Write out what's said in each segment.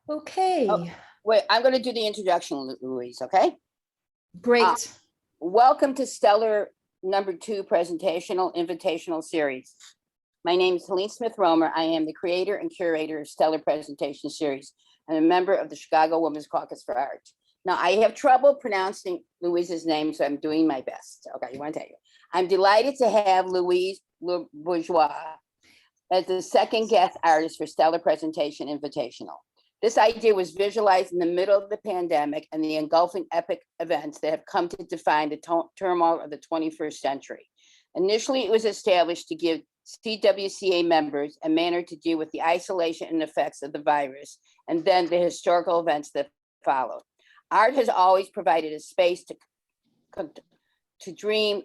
Okay, Wait, I'm going to do the introduction, Louise, okay? great. Welcome to Stellar #2 Presentational Invitational Series. My name is Helene Smith-Romer. I am the creator and curator of Stellar Presentation Series and a member of the Chicago Women's Caucus for Art. Now, I have trouble pronouncing Louise's name, so I'm doing my best. Okay, I want to tell you. I'm delighted to have Louise LeBourgeois as the second guest artist for Stellar Presentation Invitational. This idea was visualized in the middle of the pandemic and the engulfing epic events that have come to define the turmoil of the 21st century. Initially, it was established to give CWCA members a manner to deal with the isolation and effects of the virus, and then the historical events that followed. Art has always provided a space to dream,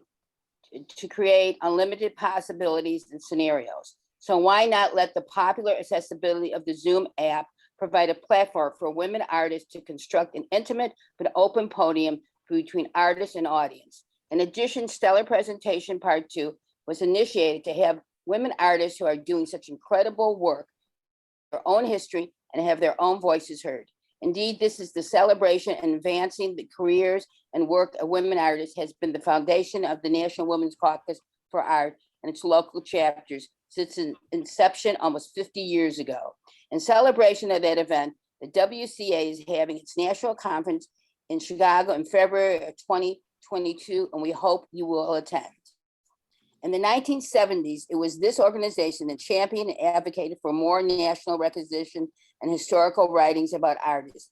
to create unlimited possibilities and scenarios. So why not let the popular accessibility of the Zoom app provide a platform for women artists to construct an intimate but open podium between artists and audience. In addition, Stellar Presentation Part 2 was initiated to have women artists who are doing such incredible work, their own history, and have their own voices heard. Indeed, this is the celebration and advancing the careers and work of women artists has been the foundation of the National Women's Caucus for Art and its local chapters since its inception almost 50 years ago. In celebration of that event, the WCA is having its national conference in Chicago in February of 2022, and we hope you will attend. In the 1970s, it was this organization that championed and advocated for more national recognition and historical writings about artists,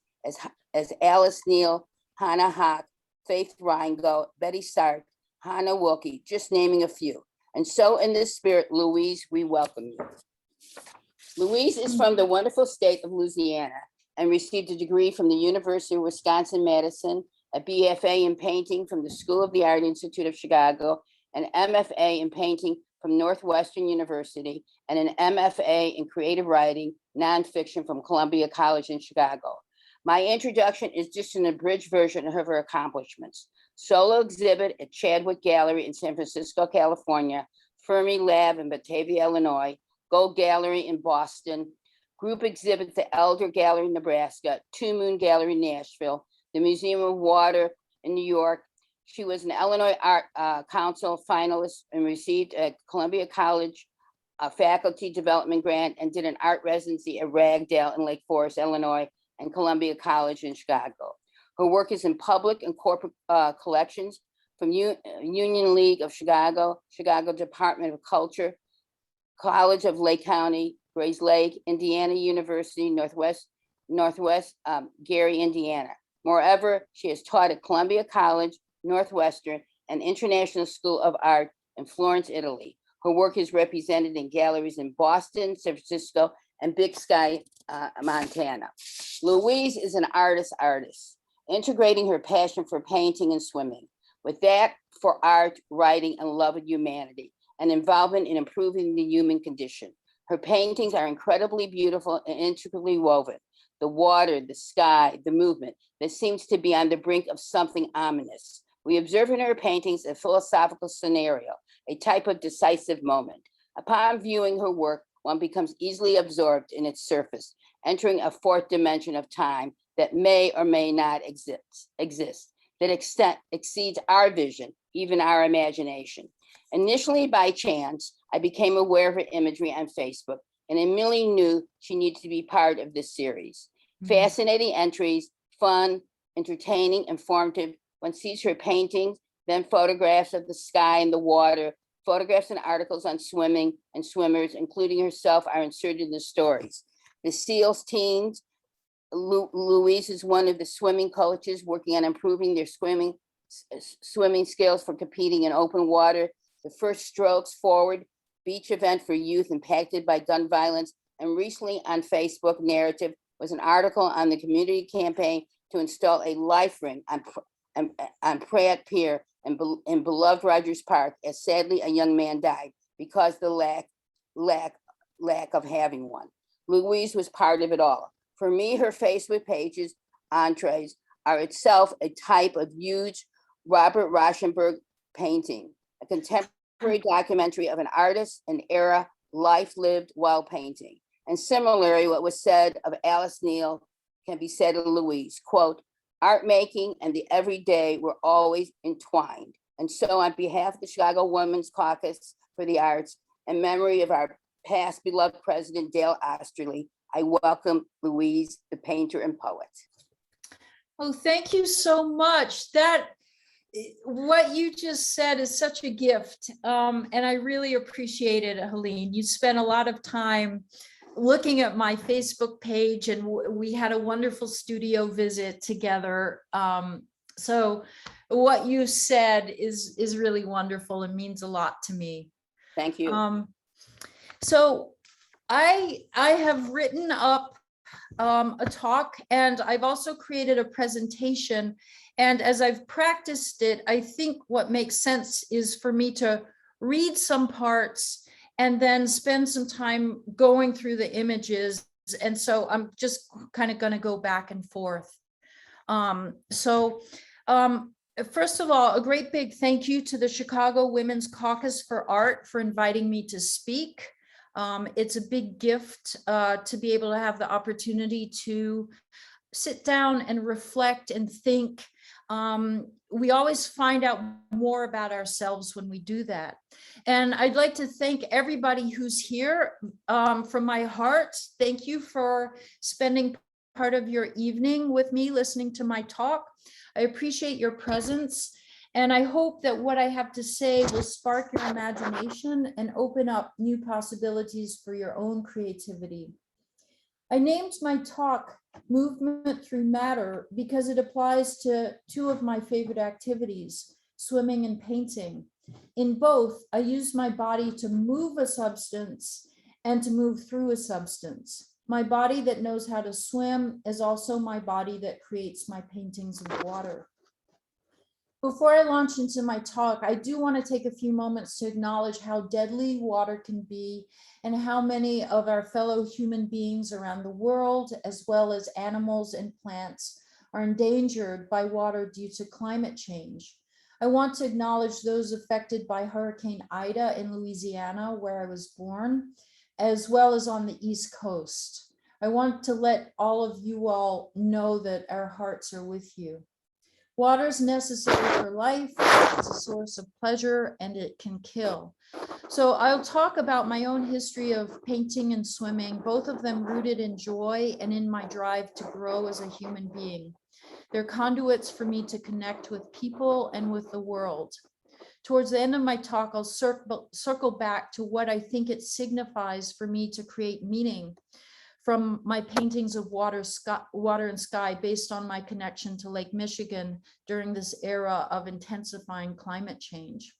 as Alice Neal, Hannah Hock, Faith Reingold, Betty Sark, Hannah Wilkie, just naming a few. And so in this spirit, Louise, we welcome you. Louise is from the wonderful state of Louisiana and received a degree from the University of Wisconsin-Madison, a BFA in painting from the School of the Art Institute of Chicago, an MFA in painting from Northwestern University, and an MFA in creative writing, nonfiction from Columbia College in Chicago. My introduction is just an abridged version of her accomplishments. Solo exhibit at Chadwick Gallery in San Francisco, California, Fermi Lab in Batavia, Illinois, Gold Gallery in Boston, group exhibit at the Elder Gallery, Nebraska, Two Moon Gallery, Nashville, the Museum of Water in New York. She was an Illinois Art Council finalist and received a Columbia College faculty development grant and did an art residency at Ragdale in Lake Forest, Illinois, and Columbia College in Chicago. Her work is in public and corporate collections from Union League of Chicago, Chicago Department of Culture, College of Lake County, Grays Lake, Indiana University, Northwest Gary, Indiana. Moreover, she has taught at Columbia College, Northwestern, and International School of Art in Florence, Italy. Her work is represented in galleries in Boston, San Francisco, and Big Sky, Montana. Louise is an artist, integrating her passion for painting and swimming, with that for art, writing, and love of humanity, and involvement in improving the human condition. Her paintings are incredibly beautiful and intricately woven. The water, the sky, the movement that seems to be on the brink of something ominous. We observe in her paintings a philosophical scenario, a type of decisive moment. Upon viewing her work, one becomes easily absorbed in its surface, entering a fourth dimension of time that may or may not exist, that extent exceeds our vision, even our imagination. Initially by chance, I became aware of her imagery on Facebook and immediately knew she needed to be part of this series. Fascinating entries, fun, entertaining, informative. One sees her paintings, then photographs of the sky and the water, photographs and articles on swimming and swimmers, including herself, are inserted in the stories. The SEALs teens, Louise is one of the swimming coaches working on improving their swimming skills for competing in open water. The First Strokes Forward beach event for youth impacted by gun violence. And recently on Facebook Narrative was an article on the community campaign to install a life ring on Pratt Pier in beloved Rogers Park, as sadly a young man died because the lack of having one. Louise was part of it all. For me, her Facebook pages, entrees, are itself a type of huge Robert Rauschenberg painting, a contemporary documentary of an artist, an era, life lived while painting. And similarly, what was said of Alice Neal, can be said of Louise, quote, art making and the everyday were always entwined. And so on behalf of the Chicago Women's Caucus for the Arts, in memory of our past beloved president, Dale Osterley, I welcome Louise, the painter and poet. Oh, thank you so much. What you just said is such a gift. And I really appreciate it, Helene. You spent a lot of time looking at my Facebook page, and we had a wonderful studio visit together. So what you said is really wonderful and means a lot to me. Thank you. So I have written up a talk, and I've also created a presentation. And as I've practiced it, I think what makes sense is for me to read some parts and then spend some time going through the images. And so I'm just kind of going to go back and forth. First of all, a great big thank you to the Chicago Women's Caucus for Art for inviting me to speak. It's a big gift to be able to have the opportunity to sit down and reflect and think. We always find out more about ourselves when we do that. And I'd like to thank everybody who's here from my heart. Thank you for spending part of your evening with me listening to my talk. I appreciate your presence. And I hope that what I have to say will spark your imagination and open up new possibilities for your own creativity. I named my talk Movement Through Matter because it applies to two of my favorite activities, swimming and painting. In both, I use my body to move a substance and to move through a substance. My body that knows how to swim is also my body that creates my paintings of water. Before I launch into my talk, I do want to take a few moments to acknowledge how deadly water can be and how many of our fellow human beings around the world, as well as animals and plants, are endangered by water due to climate change. I want to acknowledge those affected by Hurricane Ida in Louisiana, where I was born, as well as on the East Coast. I want to let all of you all know that our hearts are with you. Water is necessary for life, it's a source of pleasure, and it can kill. So I'll talk about my own history of painting and swimming, both of them rooted in joy and in my drive to grow as a human being. They're conduits for me to connect with people and with the world. Towards the end of my talk, I'll circle back to what I think it signifies for me to create meaning from my paintings of water and sky based on my connection to Lake Michigan during this era of intensifying climate change.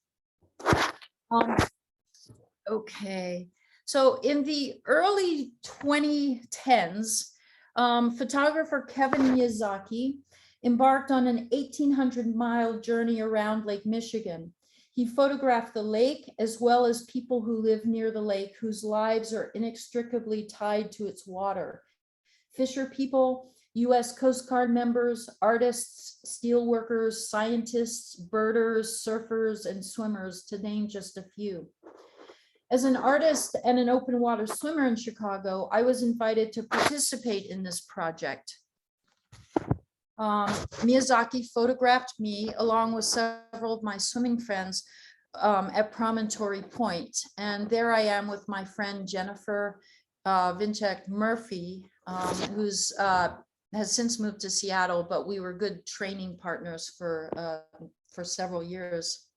Okay, so in the early 2010s, photographer Kevin Miyazaki embarked on an 1,800-mile journey around Lake Michigan. He photographed the lake as well as people who live near the lake whose lives are inextricably tied to its water. Fisher people, US Coast Guard members, artists, steelworkers, scientists, birders, surfers, and swimmers, to name just a few. As an artist and an open water swimmer in Chicago, I was invited to participate in this project. Miyazaki photographed me along with several of my swimming friends at Promontory Point. And there I am with my friend Jennifer Vinchek Murphy, who's has since moved to Seattle, but we were good training partners for several years.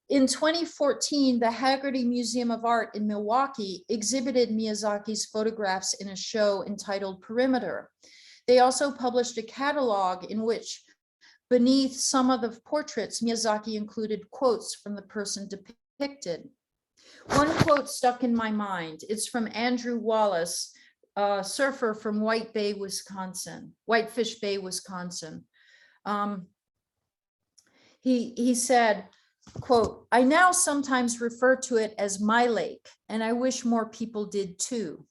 In 2014, the Haggerty Museum of Art in Milwaukee exhibited Miyazaki's photographs in a show entitled Perimeter. They also published a catalog in which, beneath some of the portraits, Miyazaki included quotes from the person depicted. One quote stuck in my mind. It's from Andrew Wallace, a surfer from Whitefish Bay, Wisconsin. He said, quote, "I now sometimes refer to it as my lake, and I wish more people did too."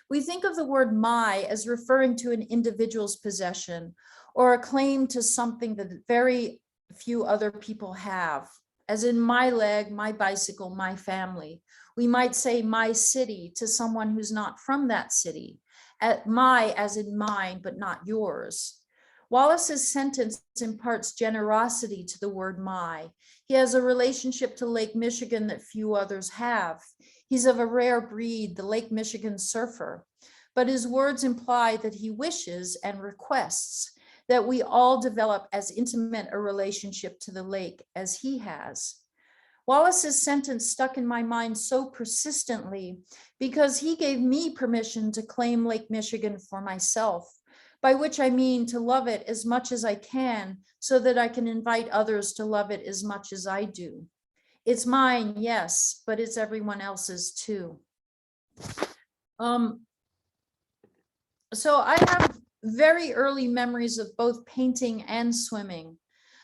We think of the word my as referring to an individual's possession or a claim to something that very few other people have, as in my leg, my bicycle, my family. We might say my city to someone who's not from that city, At my as in mine, but not yours. Wallace's sentence imparts generosity to the word my. He has a relationship to Lake Michigan that few others have. He's of a rare breed, the Lake Michigan surfer. But his words imply that he wishes and requests that we all develop as intimate a relationship to the lake as he has. Wallace's sentence stuck in my mind so persistently because he gave me permission to claim Lake Michigan for myself, by which I mean to love it as much as I can so that I can invite others to love it as much as I do. It's mine, yes, but it's everyone else's too. So I have very early memories of both painting and swimming.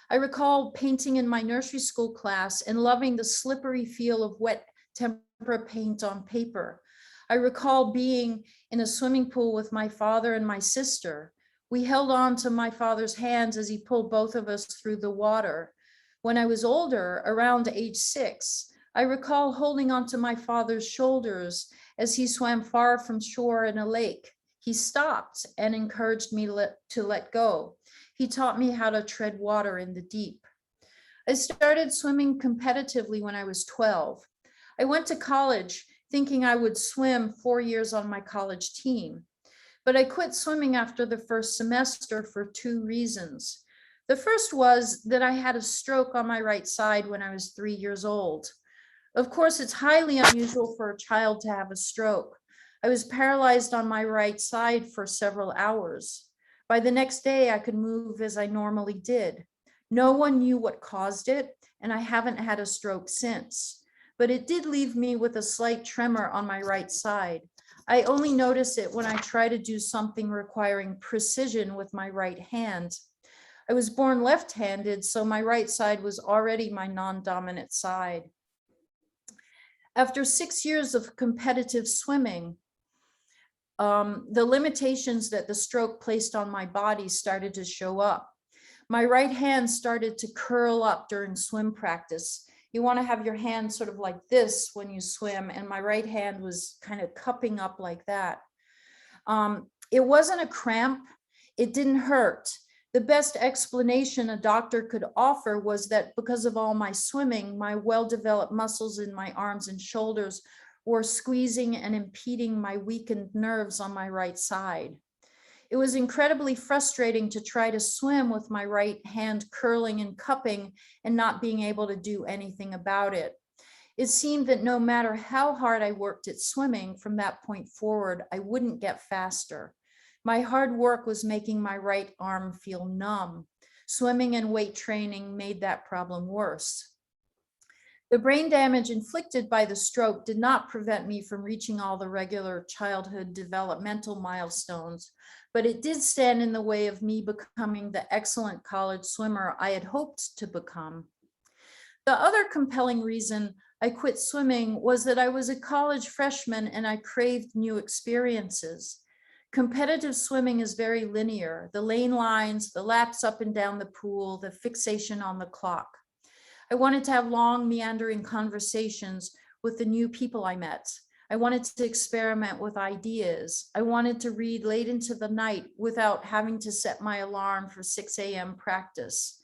I recall painting in my nursery school class and loving the slippery feel of wet tempera paint on paper. I recall being in a swimming pool with my father and my sister. We held on to my father's hands as he pulled both of us through the water. When I was older, around age 6, I recall holding onto my father's shoulders as he swam far from shore in a lake. He stopped and encouraged me to let go. He taught me how to tread water in the deep. I started swimming competitively when I was 12. I went to college thinking I would swim 4 years on my college team, but I quit swimming after the first semester for 2 reasons. The first was that I had a stroke on my right side when I was 3 years old. Of course, it's highly unusual for a child to have a stroke. I was paralyzed on my right side for several hours. By the next day, I could move as I normally did. No one knew what caused it, and I haven't had a stroke since. But it did leave me with a slight tremor on my right side. I only notice it when I try to do something requiring precision with my right hand. I was born left-handed, so my right side was already my non-dominant side. After 6 years of competitive swimming, the limitations that the stroke placed on my body started to show up. My right hand started to curl up during swim practice. You want to have your hand sort of like this when you swim, and my right hand was kind of cupping up like that. It wasn't a cramp. It didn't hurt. The best explanation a doctor could offer was that because of all my swimming, my well-developed muscles in my arms and shoulders were squeezing and impeding my weakened nerves on my right side. It was incredibly frustrating to try to swim with my right hand curling and cupping and not being able to do anything about it. It seemed that no matter how hard I worked at swimming from that point forward, I wouldn't get faster. My hard work was making my right arm feel numb. Swimming and weight training made that problem worse. The brain damage inflicted by the stroke did not prevent me from reaching all the regular childhood developmental milestones, but it did stand in the way of me becoming the excellent college swimmer I had hoped to become. The other compelling reason I quit swimming was that I was a college freshman and I craved new experiences. Competitive swimming is very linear, the lane lines, the laps up and down the pool, the fixation on the clock. I wanted to have long, meandering conversations with the new people I met. I wanted to experiment with ideas. I wanted to read late into the night without having to set my alarm for 6 a.m. practice.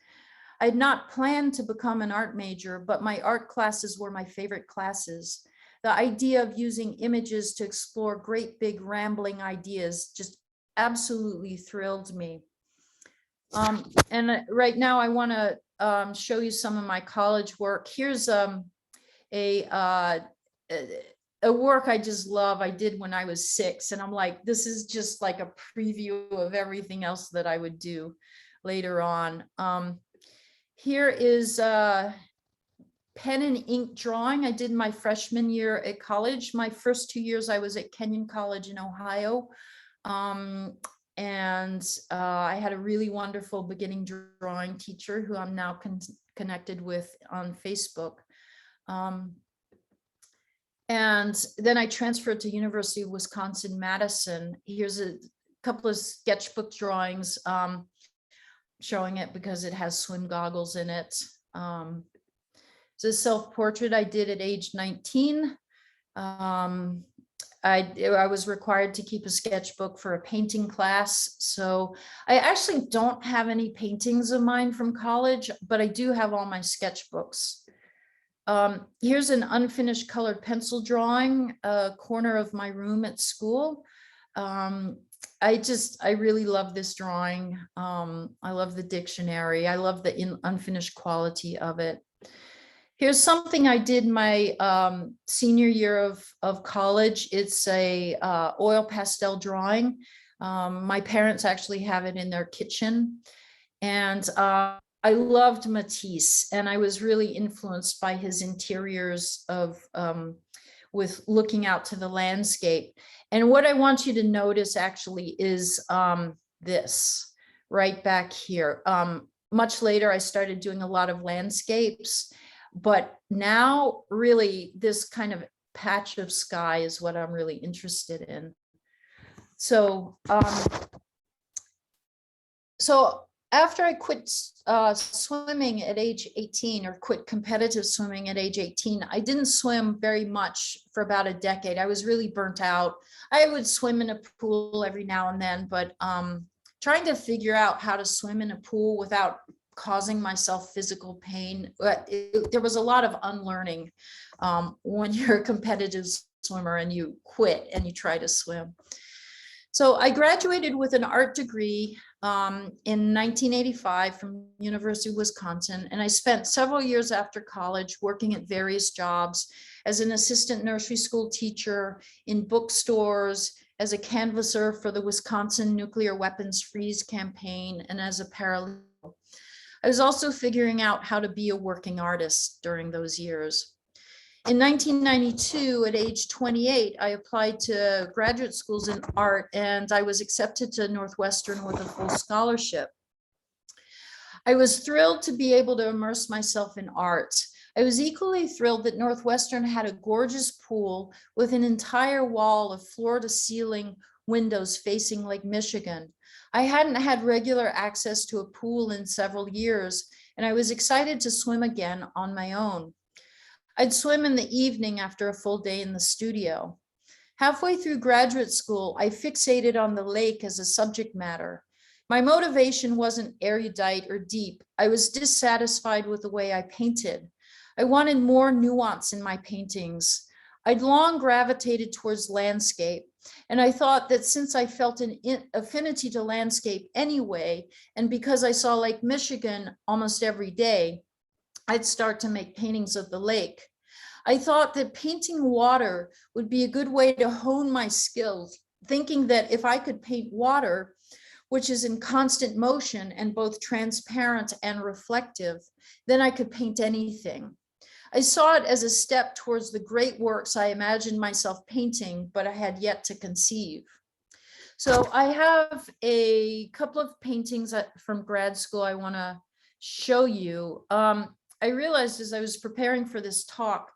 I had not planned to become an art major, but my art classes were my favorite classes. The idea of using images to explore great big rambling ideas just absolutely thrilled me. And right now I want to show you some of my college work. Here's a work I just love. I did when I was 6, and I'm like, this is just like a preview of everything else that I would do later on. Here is pen and ink drawing I did my freshman year at college. My first 2 years I was at Kenyon College in Ohio. And I had a really wonderful beginning drawing teacher who I'm now connected with on Facebook. And then I transferred to University of Wisconsin-Madison. Here's a couple of sketchbook drawings showing it because it has swim goggles in it. It's a self-portrait I did at age 19. I was required to keep a sketchbook for a painting class. So I actually don't have any paintings of mine from college, but I do have all my sketchbooks. Here's an unfinished colored pencil drawing, a corner of my room at school. I really love this drawing. I love the dictionary. I love the unfinished quality of it. Here's something I did my senior year of college. It's a oil pastel drawing. My parents actually have it in their kitchen. And I loved Matisse, and I was really influenced by his interiors of with looking out to the landscape. And what I want you to notice actually is this right back here. Much later, I started doing a lot of landscapes, but now really this kind of patch of sky is what I'm really interested in. So, after I quit swimming at age 18, or quit competitive swimming at age 18, I didn't swim very much for about a decade. I was really burnt out. I would swim in a pool every now and then, but trying to figure out how to swim in a pool without causing myself physical pain, there was a lot of unlearning when you're a competitive swimmer and you quit and you try to swim. So I graduated with an art degree in 1985 from University of Wisconsin, and I spent several years after college working at various jobs as an assistant nursery school teacher, in bookstores, as a canvasser for the Wisconsin Nuclear Weapons Freeze campaign, and as a paralegal. I was also figuring out how to be a working artist during those years. In 1992, at age 28, I applied to graduate schools in art, and I was accepted to Northwestern with a full scholarship. I was thrilled to be able to immerse myself in art. I was equally thrilled that Northwestern had a gorgeous pool with an entire wall of floor-to-ceiling windows facing Lake Michigan. I hadn't had regular access to a pool in several years, and I was excited to swim again on my own. I'd swim in the evening after a full day in the studio. Halfway through graduate school, I fixated on the lake as a subject matter. My motivation wasn't erudite or deep. I was dissatisfied with the way I painted. I wanted more nuance in my paintings. I'd long gravitated towards landscape, and I thought that since I felt an affinity to landscape anyway, and because I saw Lake Michigan almost every day, I'd start to make paintings of the lake. I thought that painting water would be a good way to hone my skills, thinking that if I could paint water, which is in constant motion and both transparent and reflective, then I could paint anything. I saw it as a step towards the great works I imagined myself painting, but I had yet to conceive. So I have a couple of paintings from grad school I want to show you. I realized as I was preparing for this talk,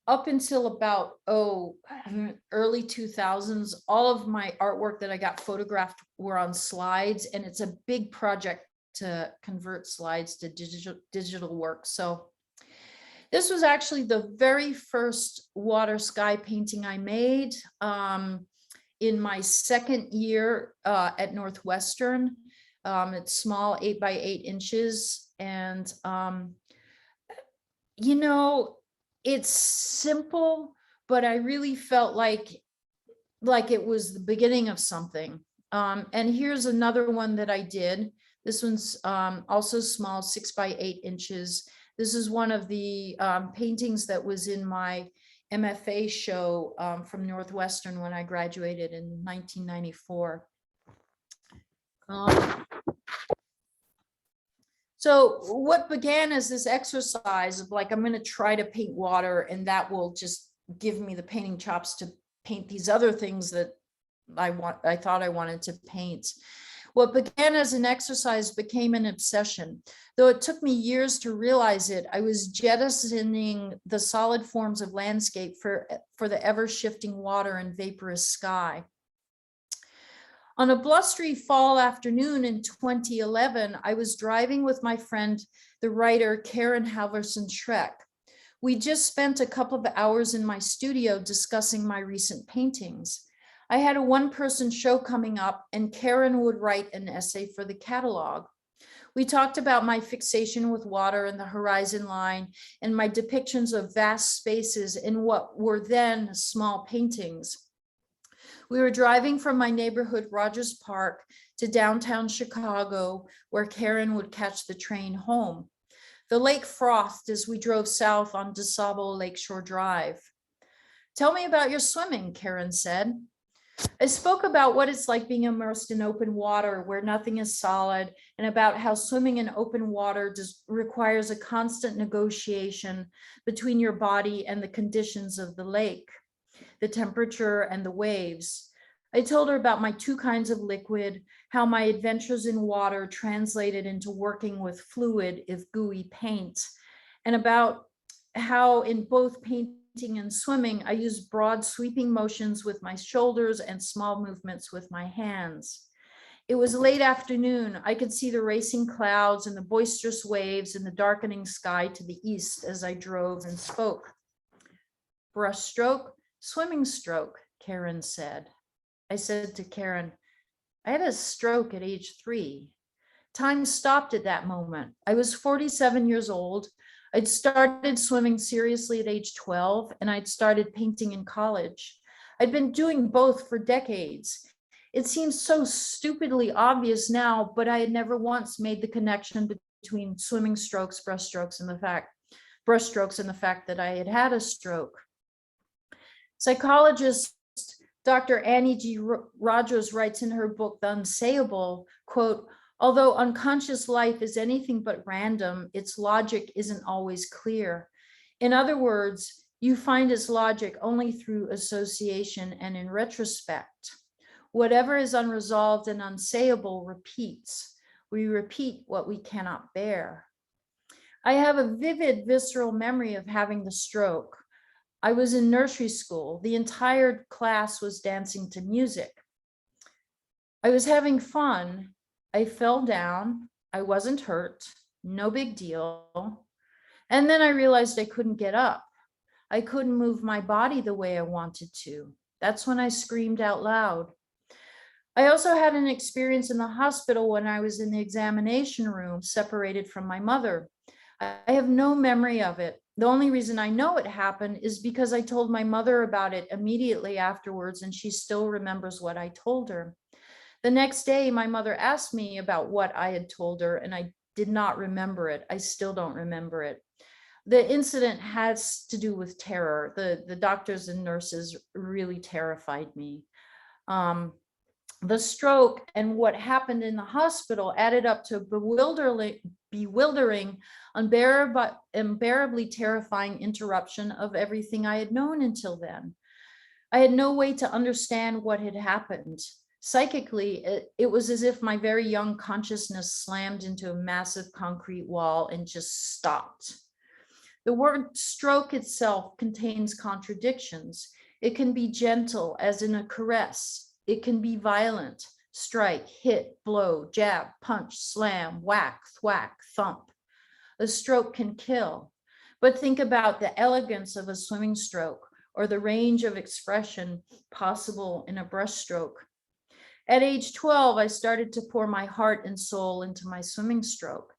up until about early 2000s, all of my artwork that I got photographed were on slides, and it's a big project to convert slides to digital work. So this was actually the very first water sky painting I made in my second year at Northwestern. It's small, 8 by 8 inches, and you know, it's simple, but I really felt like it was the beginning of something. And here's another one that I did. This one's also small, 6 by 8 inches. This is one of the paintings that was in my MFA show from Northwestern when I graduated in 1994. So what began as this exercise of like, I'm going to try to paint water, and that will just give me the painting chops to paint these other things that I thought I wanted to paint. What began as an exercise became an obsession. Though it took me years to realize it, I was jettisoning the solid forms of landscape for the ever-shifting water and vaporous sky. On a blustery fall afternoon in 2011, I was driving with my friend, the writer Karen Halverson Schreck. We just spent a couple of hours in my studio discussing my recent paintings. I had a one-person show coming up, and Karen would write an essay for the catalog. We talked about my fixation with water and the horizon line and my depictions of vast spaces in what were then small paintings. We were driving from my neighborhood, Rogers Park, to downtown Chicago, where Karen would catch the train home. The lake frothed as we drove south on DeSable Lakeshore Drive. "Tell me about your swimming," Karen said. I spoke about what it's like being immersed in open water where nothing is solid, and about how swimming in open water requires a constant negotiation between your body and the conditions of the lake, the temperature and the waves. I told her about my two kinds of liquid, how my adventures in water translated into working with fluid, if gooey paint, and about how in both painting and swimming, I use broad sweeping motions with my shoulders and small movements with my hands. It was late afternoon. I could see the racing clouds and the boisterous waves in the darkening sky to the east as I drove and spoke. "Brush stroke, swimming stroke," Karen said. I said to Karen, "I had a stroke at age 3. Time stopped at that moment. I was 47 years old. I'd started swimming seriously at age 12, and I'd started painting in college. I'd been doing both for decades. It seems so stupidly obvious now, but I had never once made the connection between swimming strokes, brushstrokes, and the fact that I had had a stroke." Psychologist Dr. Annie G. Rogers writes in her book, The Unsayable, quote, "Although unconscious life is anything but random, its logic isn't always clear. In other words, you find its logic only through association and in retrospect. Whatever is unresolved and unsayable repeats. We repeat what we cannot bear." I have a vivid visceral memory of having the stroke. I was in nursery school. The entire class was dancing to music. I was having fun. I fell down. I wasn't hurt. No big deal. And then I realized I couldn't get up. I couldn't move my body the way I wanted to. That's when I screamed out loud. I also had an experience in the hospital when I was in the examination room, separated from my mother. I have no memory of it. The only reason I know it happened is because I told my mother about it immediately afterwards, and she still remembers what I told her. The next day, my mother asked me about what I had told her, and I did not remember it. I still don't remember it. The incident has to do with terror. The doctors and nurses really terrified me. The stroke and what happened in the hospital added up to bewildering, unbearably terrifying interruption of everything I had known until then. I had no way to understand what had happened. Psychically, it was as if my very young consciousness slammed into a massive concrete wall and just stopped. The word stroke itself contains contradictions. It can be gentle, as in a caress. It can be violent, strike, hit, blow, jab, punch, slam, whack, thwack, thump. A stroke can kill. But think about the elegance of a swimming stroke or the range of expression possible in a brushstroke. At age 12, I started to pour my heart and soul into my swimming stroke.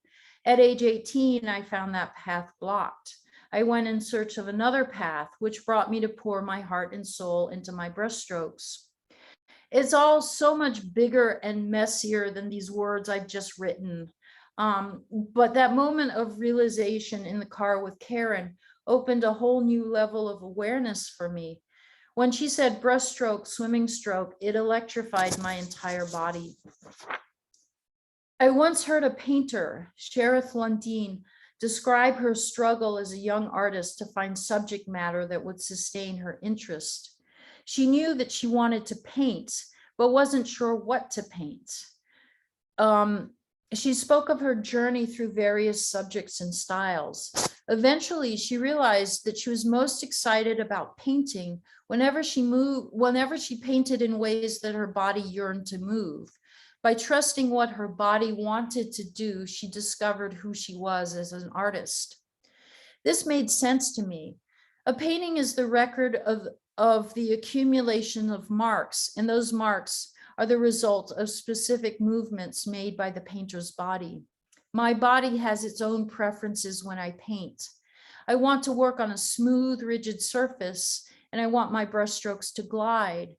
At age 18, I found that path blocked. I went in search of another path, which brought me to pour my heart and soul into my brushstrokes. It's all so much bigger and messier than these words I've just written. But that moment of realization in the car with Karen opened a whole new level of awareness for me. When she said brushstroke, swimming stroke, it electrified my entire body. I once heard a painter, Sherith Lundeen, describe her struggle as a young artist to find subject matter that would sustain her interest. She knew that she wanted to paint, but wasn't sure what to paint. She spoke of her journey through various subjects and styles. Eventually, she realized that she was most excited about painting whenever she painted in ways that her body yearned to move. By trusting what her body wanted to do, she discovered who she was as an artist. This made sense to me. A painting is the record of the accumulation of marks, and those marks are the result of specific movements made by the painter's body. My body has its own preferences when I paint. I want to work on a smooth, rigid surface, and I want my brushstrokes to glide.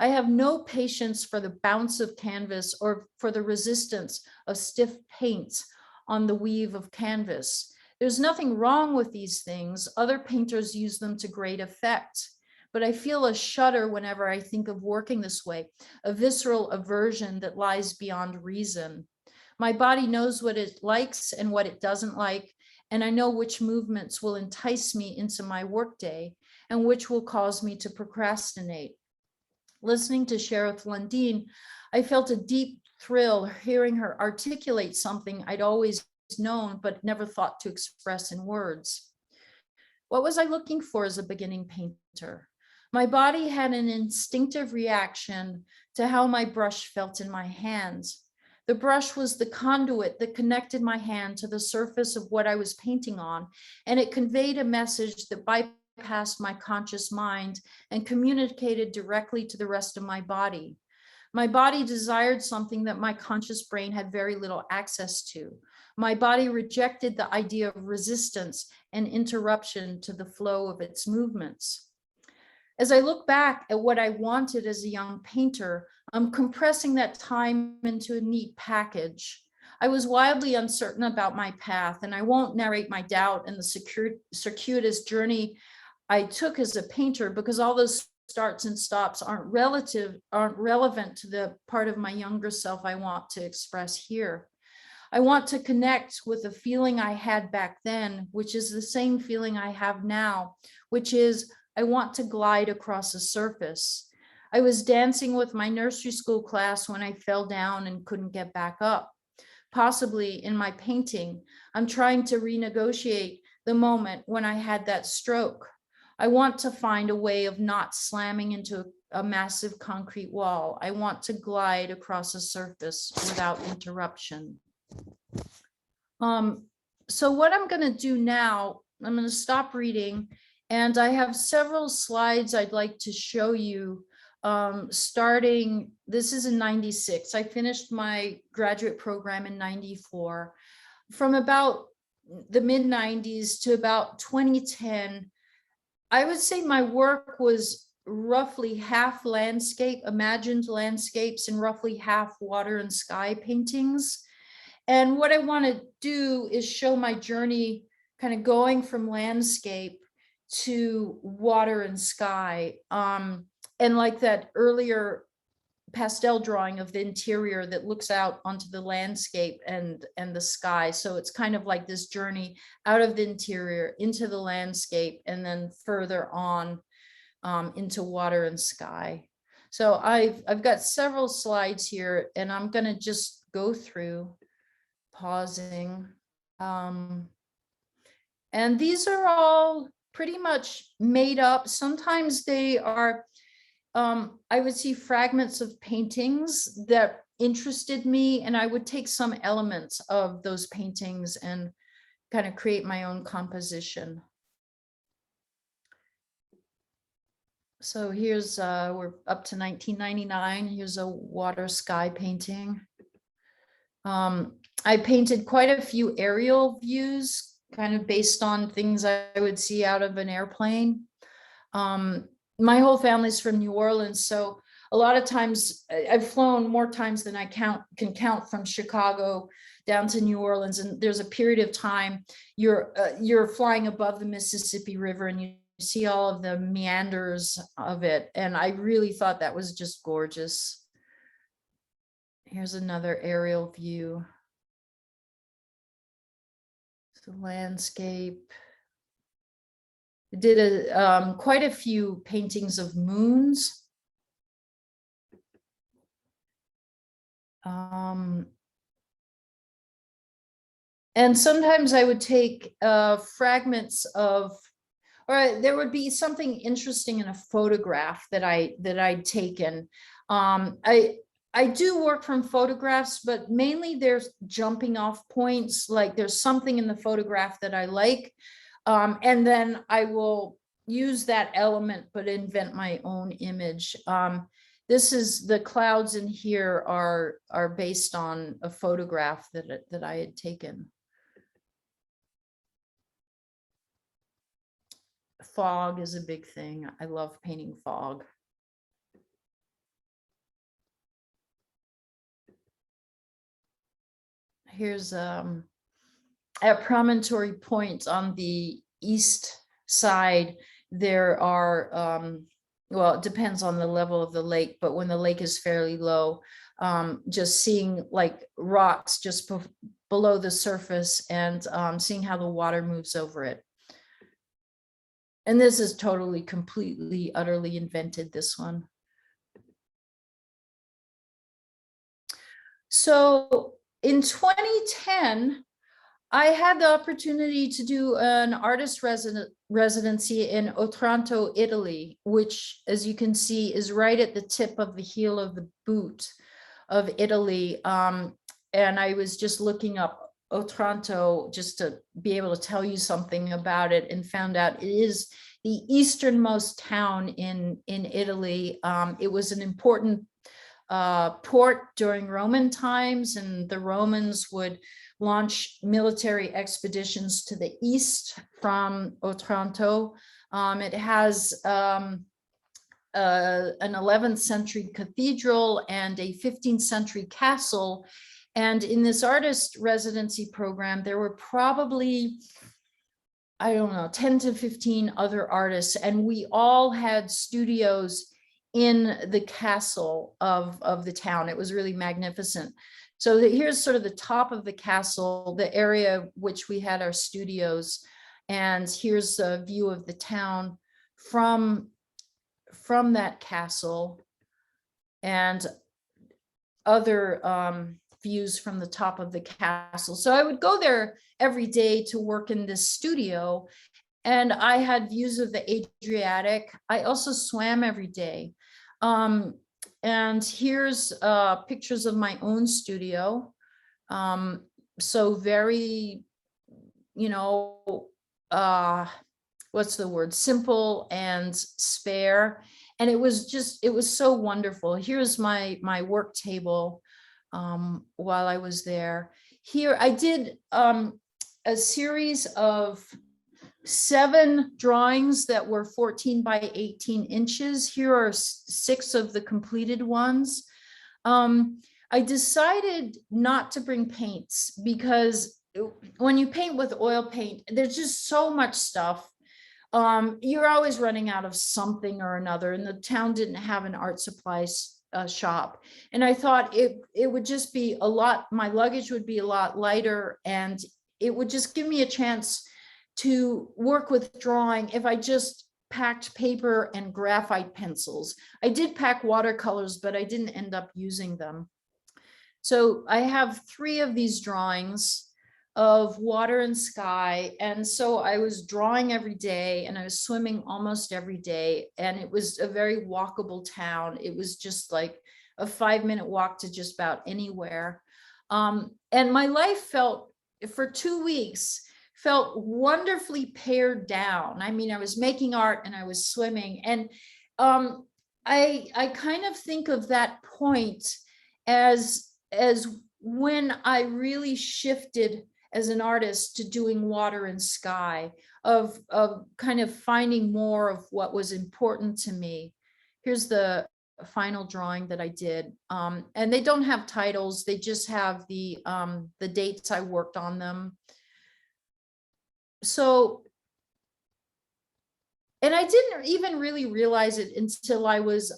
I have no patience for the bounce of canvas or for the resistance of stiff paints on the weave of canvas. There's nothing wrong with these things. Other painters use them to great effect. But I feel a shudder whenever I think of working this way, a visceral aversion that lies beyond reason. My body knows what it likes and what it doesn't like, and I know which movements will entice me into my workday and which will cause me to procrastinate. Listening to Sheriff Lundeen, I felt a deep thrill hearing her articulate something I'd always known but never thought to express in words. What was I looking for as a beginning painter? My body had an instinctive reaction to how my brush felt in my hands. The brush was the conduit that connected my hand to the surface of what I was painting on, and it conveyed a message that bypassed my conscious mind and communicated directly to the rest of my body. My body desired something that my conscious brain had very little access to. My body rejected the idea of resistance and interruption to the flow of its movements. As I look back at what I wanted as a young painter, I'm compressing that time into a neat package. I was wildly uncertain about my path, and I won't narrate my doubt and the circuitous journey I took as a painter, because all those starts and stops aren't relevant to the part of my younger self I want to express here. I want to connect with a feeling I had back then, which is the same feeling I have now, which is I want to glide across a surface. I was dancing with my nursery school class when I fell down and couldn't get back up. Possibly in my painting, I'm trying to renegotiate the moment when I had that stroke. I want to find a way of not slamming into a massive concrete wall. I want to glide across a surface without interruption. So what I'm going to do now, I'm going to stop reading, and I have several slides I'd like to show you. Starting, this is in 96. I finished my graduate program in 94. From about the mid 90s to about 2010, I would say my work was roughly half landscape, imagined landscapes, and roughly half water and sky paintings. And what I want to do is show my journey kind of going from landscape to water and sky. And like that earlier pastel drawing of the interior that looks out onto the landscape and the sky. So it's kind of like this journey out of the interior into the landscape and then further on into water and sky. So I've got several slides here, and I'm going to just go through, pausing. And these are all pretty much made up. Sometimes they are, I would see fragments of paintings that interested me, and I would take some elements of those paintings and kind of create my own composition. So here's, we're up to 1999. Here's a water sky painting. I painted quite a few aerial views, kind of based on things I would see out of an airplane. My whole family's from New Orleans, so a lot of times I've flown more times than I can count from Chicago down to New Orleans, and there's a period of time you're flying above the Mississippi River and you see all of the meanders of it, and I really thought that was just gorgeous. Here's another aerial view. It's the landscape. I did quite a few paintings of moons. And sometimes I would take fragments of, or there would be something interesting in a photograph that I'd taken. I do work from photographs, but mainly there's jumping off points. Like there's something in the photograph that I like. And then I will use that element, but invent my own image. This is the clouds in here are based on a photograph that I had taken. Fog is a big thing. I love painting fog. Here's a promontory point on the east side. There are, well, it depends on the level of the lake, but when the lake is fairly low, just seeing like rocks just below the surface and seeing how the water moves over it. And this is totally, completely, utterly invented, this one. So in 2010, I had the opportunity to do an artist residency in Otranto, Italy, which, as you can see, is right at the tip of the heel of the boot of Italy. And I was just looking up Otranto just to be able to tell you something about it, and found out it is the easternmost town in Italy. It was an important port during Roman times, and the Romans would launch military expeditions to the east from Otranto. It has an 11th century cathedral and a 15th century castle. And in this artist residency program, there were probably, I don't know, 10 to 15 other artists, and we all had studios in the castle of the town. It was really magnificent. So here's sort of the top of the castle, the area which we had our studios, and here's a view of the town from that castle, and other views from the top of the castle. So I would go there every day to work in this studio, and I had views of the Adriatic. I also swam every day. And here's pictures of my own studio. So very, you know, what's the word? Simple and spare. And it was so wonderful. Here's my work table while I was there. Here I did a series of 7 drawings that were 14 by 18 inches. Here are 6 of the completed ones. I decided not to bring paints because when you paint with oil paint, there's just so much stuff. You're always running out of something or another, and the town didn't have an art supplies shop. And I thought it would just be a lot, my luggage would be a lot lighter, and it would just give me a chance to work with drawing if I just packed paper and graphite pencils. I did pack watercolors, but I didn't end up using them. So I have 3 of these drawings of water and sky. And so I was drawing every day, and I was swimming almost every day. And it was a very walkable town. It was just like a 5-minute walk to just about anywhere. And my life felt, for 2 weeks, felt wonderfully pared down. I mean, I was making art and I was swimming. And I kind of think of that point as when I really shifted as an artist to doing water and sky, of kind of finding more of what was important to me. Here's the final drawing that I did. And they don't have titles, they just have the dates I worked on them. So, and I didn't even really realize it until I was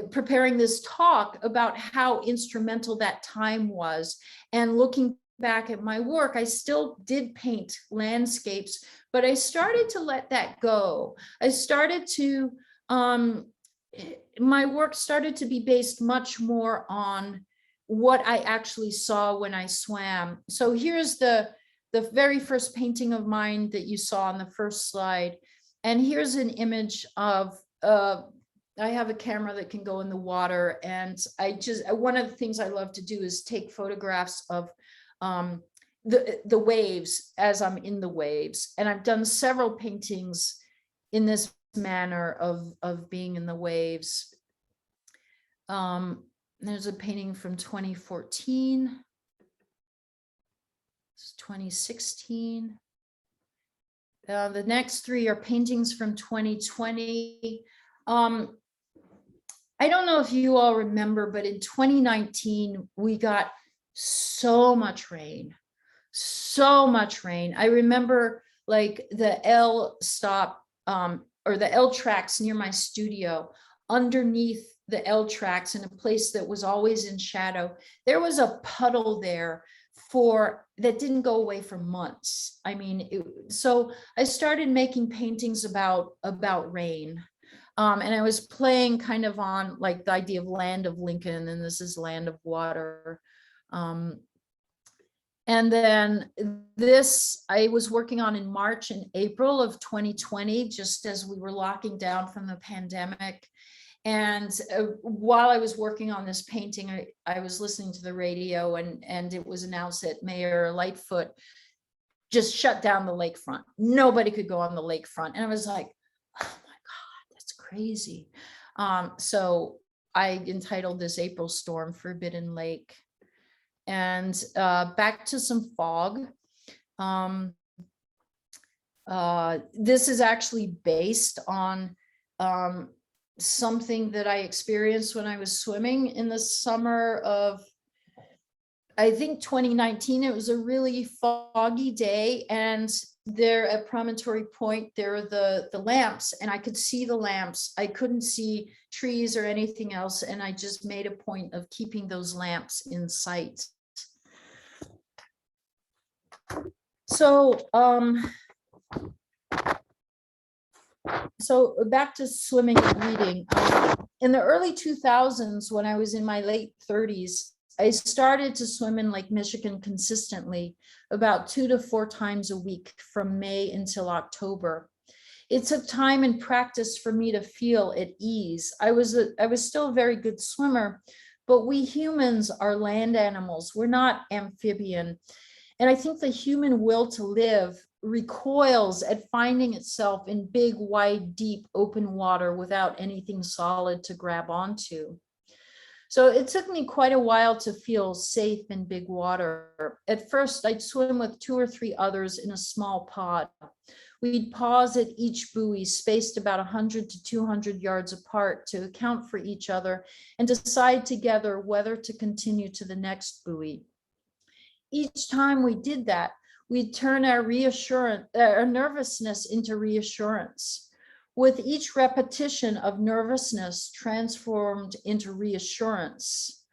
preparing this talk about how instrumental that time was. And looking back at my work, I still did paint landscapes, but I started to let that go. I started to, my work started to be based much more on what I actually saw when I swam. So here's the very first painting of mine that you saw on the first slide. And here's an image of, I have a camera that can go in the water. And one of the things I love to do is take photographs of the waves as I'm in the waves. And I've done several paintings in this manner of being in the waves. There's a painting from 2014. It's 2016. The next three are paintings from 2020. I don't know if you all remember, but in 2019, we got so much rain, so much rain. I remember like the L stop or the L tracks near my studio, underneath the L tracks in a place that was always in shadow. There was a puddle there that didn't go away for months. I mean, so I started making paintings about rain. And I was playing kind of on like the idea of land of Lincoln, and this is land of water. And then this I was working on in March and April of 2020, just as we were locking down from the pandemic. And while I was working on this painting, I was listening to the radio, and it was announced that Mayor Lightfoot just shut down the lakefront. Nobody could go on the lakefront. And I was like, oh my God, that's crazy. So I entitled this April Storm, Forbidden Lake. And back to some fog. This is actually based on something that I experienced when I was swimming in the summer of, I think 2019. It was a really foggy day, and there at Promontory Point, there are the lamps, and I could see the lamps. I couldn't see trees or anything else, and I just made a point of keeping those lamps in sight. So back to swimming and reading. In the early 2000s, when I was in my late 30s, I started to swim in Lake Michigan consistently, about 2 to 4 times a week from May until October. It took time and practice for me to feel at ease. I was still a very good swimmer, but we humans are land animals. We're not amphibian. And I think the human will to live recoils at finding itself in big, wide, deep, open water without anything solid to grab onto. So it took me quite a while to feel safe in big water. At first, I'd swim with 2 or 3 others in a small pod. We'd pause at each buoy, spaced about 100 to 200 yards apart, to account for each other and decide together whether to continue to the next buoy. Each time we did that, we'd turn our nervousness into reassurance. With each repetition of nervousness transformed into reassurance,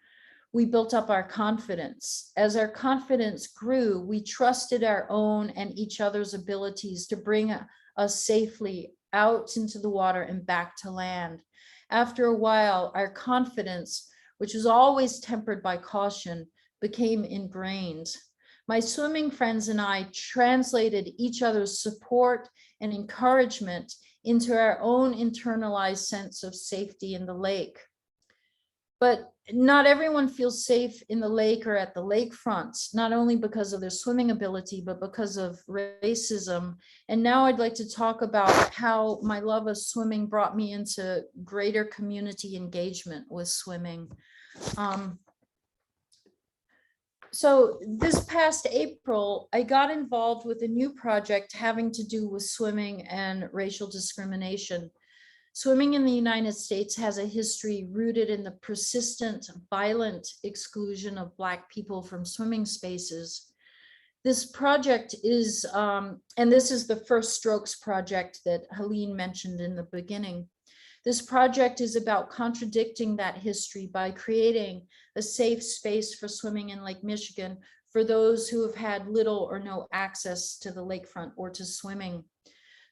we built up our confidence. As our confidence grew, we trusted our own and each other's abilities to bring us safely out into the water and back to land. After a while, our confidence, which was always tempered by caution, became ingrained. My swimming friends and I translated each other's support and encouragement into our own internalized sense of safety in the lake. But not everyone feels safe in the lake or at the lakefront, not only because of their swimming ability, but because of racism. And now I'd like to talk about how my love of swimming brought me into greater community engagement with swimming. So this past April, I got involved with a new project having to do with swimming and racial discrimination. Swimming in the United States has a history rooted in the persistent, violent exclusion of Black people from swimming spaces. This project is, and this is the First Strokes project that Helene mentioned in the beginning. This project is about contradicting that history by creating a safe space for swimming in Lake Michigan for those who have had little or no access to the lakefront or to swimming.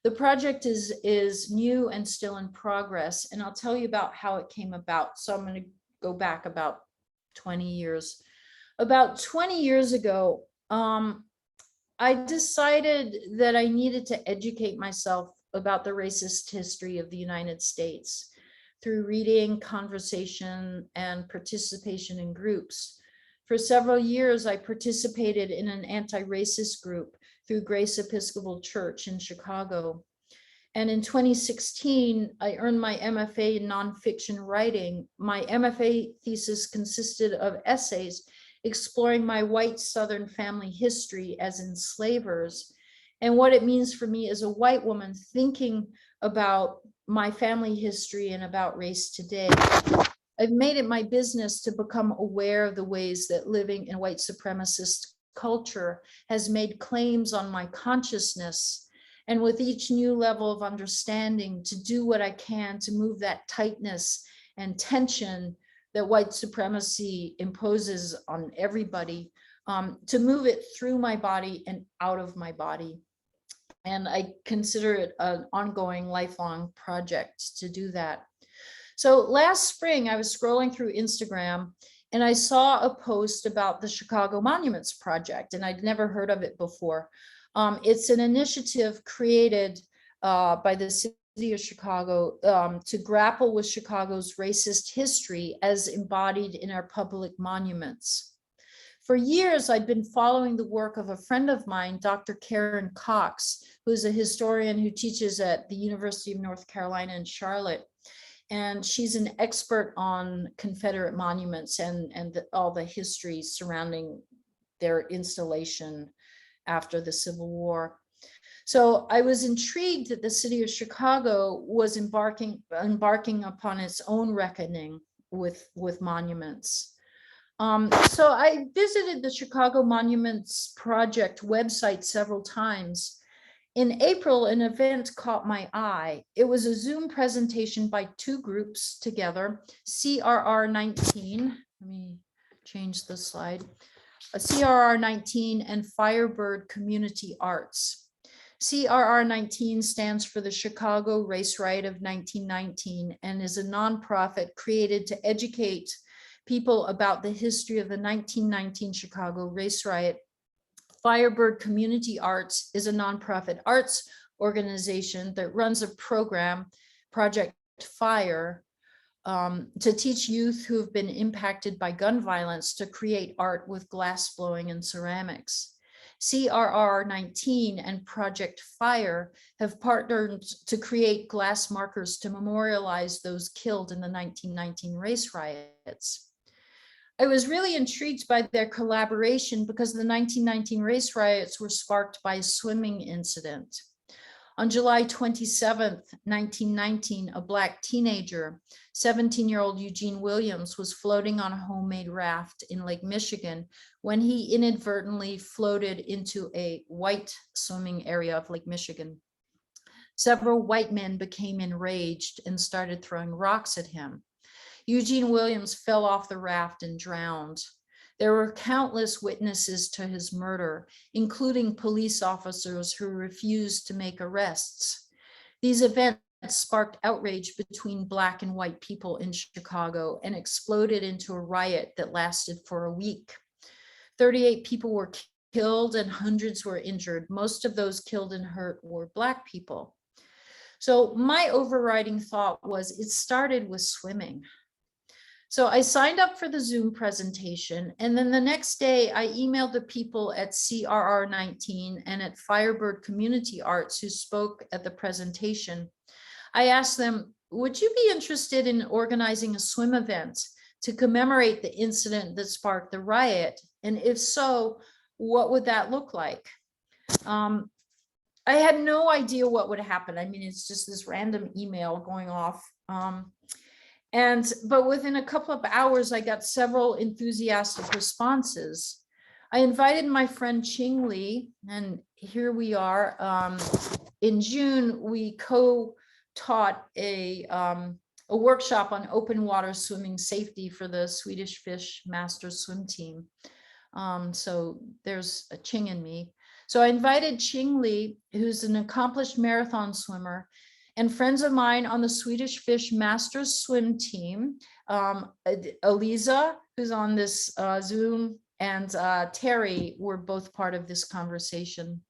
The project is new and still in progress, and I'll tell you about how it came about. So I'm going to go back about 20 years. About 20 years ago, I decided that I needed to educate myself about the racist history of the United States through reading, conversation, and participation in groups. For several years, I participated in an anti-racist group through Grace Episcopal Church in Chicago. And in 2016, I earned my MFA in nonfiction writing. My MFA thesis consisted of essays exploring my white Southern family history as enslavers and what it means for me as a white woman thinking about my family history and about race today. I've made it my business to become aware of the ways that living in white supremacist culture has made claims on my consciousness. And with each new level of understanding, to do what I can to move that tightness and tension that white supremacy imposes on everybody, to move it through my body and out of my body. And I consider it an ongoing, lifelong project to do that. So last spring, I was scrolling through Instagram and I saw a post about the Chicago Monuments Project, and I'd never heard of it before. It's an initiative created by the city of Chicago to grapple with Chicago's racist history as embodied in our public monuments. For years, I'd been following the work of a friend of mine, Dr. Karen Cox, who's a historian who teaches at the University of North Carolina in Charlotte. And she's an expert on Confederate monuments and all the history surrounding their installation after the Civil War. So I was intrigued that the city of Chicago was embarking upon its own reckoning with monuments. So I visited the Chicago Monuments Project website several times. In April, an event caught my eye. It was a Zoom presentation by two groups together, CRR 19, let me change the slide, CRR 19 and Firebird Community Arts. CRR 19 stands for the Chicago Race Riot of 1919 and is a nonprofit created to educate people about the history of the 1919 Chicago Race Riot. Firebird Community Arts is a nonprofit arts organization that runs a program, Project Fire, to teach youth who have been impacted by gun violence to create art with glass blowing and ceramics. CRR 19 and Project Fire have partnered to create glass markers to memorialize those killed in the 1919 race riots. I was really intrigued by their collaboration because the 1919 race riots were sparked by a swimming incident. On July 27th, 1919, a Black teenager, 17-year-old Eugene Williams, was floating on a homemade raft in Lake Michigan when he inadvertently floated into a white swimming area of Lake Michigan. Several white men became enraged and started throwing rocks at him. Eugene Williams fell off the raft and drowned. There were countless witnesses to his murder, including police officers who refused to make arrests. These events sparked outrage between Black and white people in Chicago and exploded into a riot that lasted for a week. 38 people were killed and hundreds were injured. Most of those killed and hurt were Black people. So my overriding thought was it started with swimming. So I signed up for the Zoom presentation, and then the next day I emailed the people at CRR 19 and at Firebird Community Arts who spoke at the presentation. I asked them, would you be interested in organizing a swim event to commemorate the incident that sparked the riot? And if so, what would that look like? I had no idea what would happen. I mean, it's just this random email going off. But within a couple of hours, I got several enthusiastic responses. I invited my friend Ching Lee, and here we are. In June, we co-taught a workshop on open water swimming safety for the Swedish Fish Masters swim team. So there's a Ching and me. So I invited Ching Lee, who's an accomplished marathon swimmer, and friends of mine on the Swedish Fish Masters swim team, Eliza, who's on this Zoom, and Terry were both part of this conversation.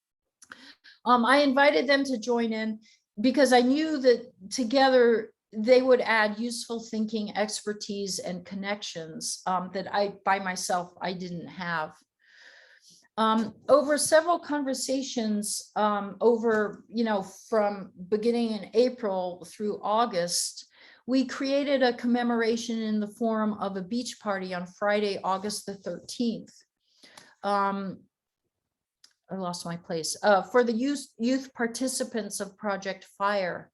I invited them to join in because I knew that together they would add useful thinking, expertise, and connections that by myself, I didn't have. Over several conversations, from beginning in April through August, we created a commemoration in the form of a beach party on Friday, August the 13th. I lost my place. For the youth participants of Project Fire.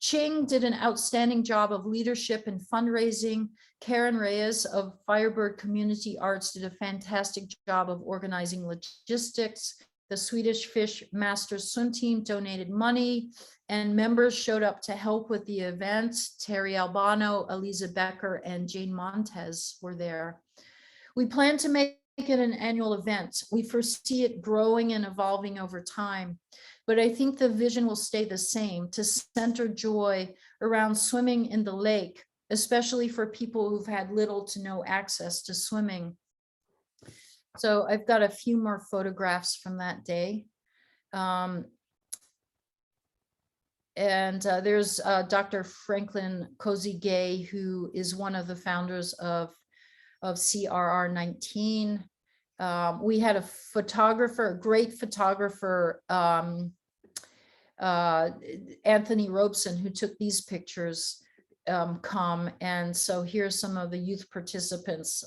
Ching did an outstanding job of leadership and fundraising. Karen Reyes of Firebird Community Arts did a fantastic job of organizing logistics. The Swedish Fish Masters swim team donated money, and members showed up to help with the event. Terry Albano, Eliza Becker, and Jane Montez were there. We plan to make it an annual event. We foresee it growing and evolving over time, but I think the vision will stay the same, to center joy around swimming in the lake, especially for people who've had little to no access to swimming. So I've got a few more photographs from that day. There's Dr. Franklin Cozy-Gay, who is one of the founders of CRR 19. We had a photographer, a great photographer, Anthony Robeson, who took these pictures, come. And so here's some of the youth participants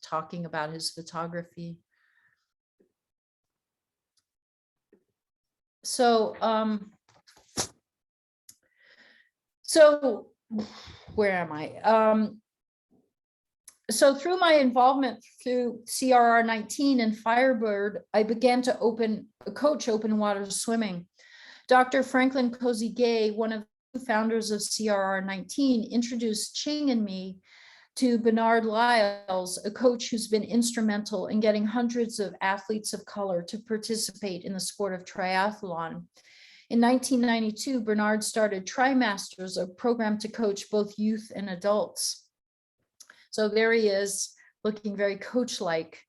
talking about his photography. So where am I? So through my involvement through CRR 19 and Firebird, I began to coach open water swimming. Dr. Franklin Cozy-Gay, one of the founders of CRR 19, introduced Ching and me to Bernard Lyles, a coach who's been instrumental in getting hundreds of athletes of color to participate in the sport of triathlon. In 1992, Bernard started TriMasters, a program to coach both youth and adults. So there he is, looking very coach-like.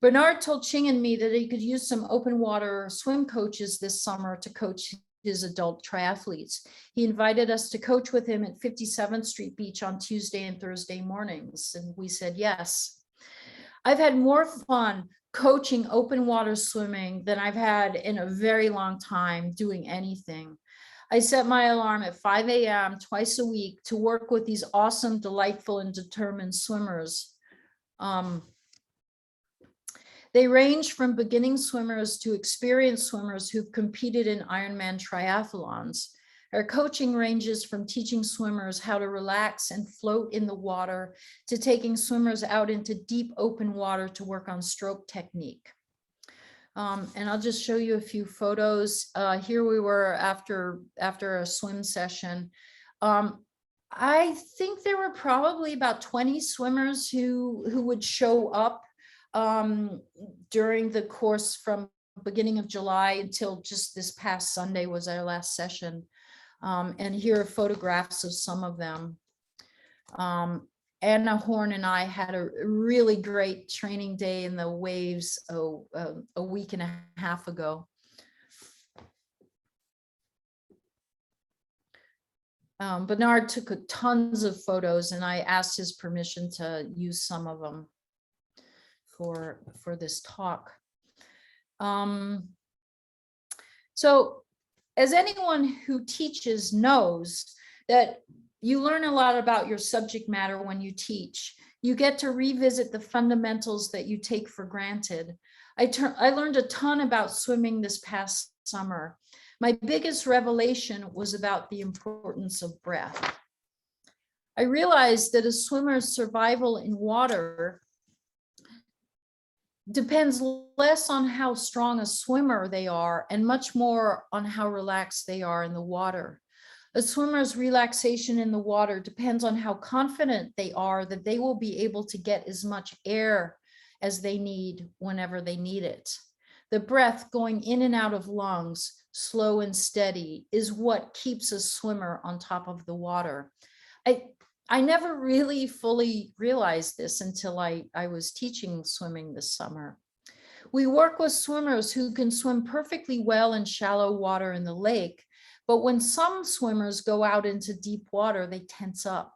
Bernard told Ching and me that he could use some open water swim coaches this summer to coach his adult triathletes. He invited us to coach with him at 57th Street Beach on Tuesday and Thursday mornings, and we said yes. I've had more fun coaching open water swimming than I've had in a very long time doing anything. I set my alarm at 5 a.m. twice a week to work with these awesome, delightful, and determined swimmers. They range from beginning swimmers to experienced swimmers who've competed in Ironman triathlons. Our coaching ranges from teaching swimmers how to relax and float in the water to taking swimmers out into deep open water to work on stroke technique. And I'll just show you a few photos. Here we were after a swim session. I think there were probably about 20 swimmers who would show up during the course from beginning of July until just this past Sunday was our last session. And here are photographs of some of them. Anna Horn and I had a really great training day in the waves a week and a half ago. Bernard took tons of photos, and I asked his permission to use some of them for this talk. So as anyone who teaches knows, that you learn a lot about your subject matter when you teach. You get to revisit the fundamentals that you take for granted. I learned a ton about swimming this past summer. My biggest revelation was about the importance of breath. I realized that a swimmer's survival in water depends less on how strong a swimmer they are and much more on how relaxed they are in the water. A swimmer's relaxation in the water depends on how confident they are that they will be able to get as much air as they need whenever they need it. The breath going in and out of lungs, slow and steady, is what keeps a swimmer on top of the water. I never really fully realized this until I was teaching swimming this summer. We work with swimmers who can swim perfectly well in shallow water in the lake, But when some swimmers go out into deep water, they tense up.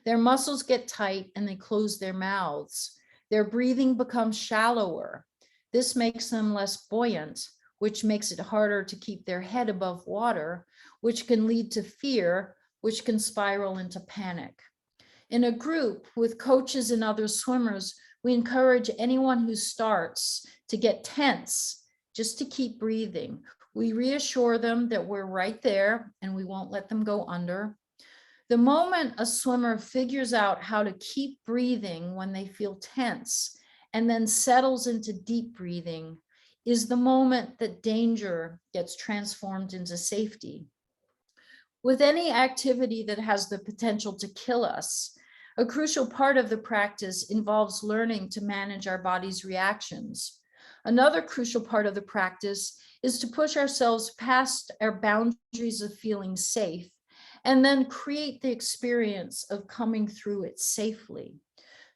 Their muscles get tight and they close their mouths. Their breathing becomes shallower. This makes them less buoyant, which makes it harder to keep their head above water, which can lead to fear, which can spiral into panic. In a group with coaches and other swimmers, we encourage anyone who starts to get tense, just to keep breathing. We reassure them that we're right there and we won't let them go under. The moment a swimmer figures out how to keep breathing when they feel tense and then settles into deep breathing is the moment that danger gets transformed into safety. With any activity that has the potential to kill us, a crucial part of the practice involves learning to manage our body's reactions. Another crucial part of the practice is to push ourselves past our boundaries of feeling safe and then create the experience of coming through it safely.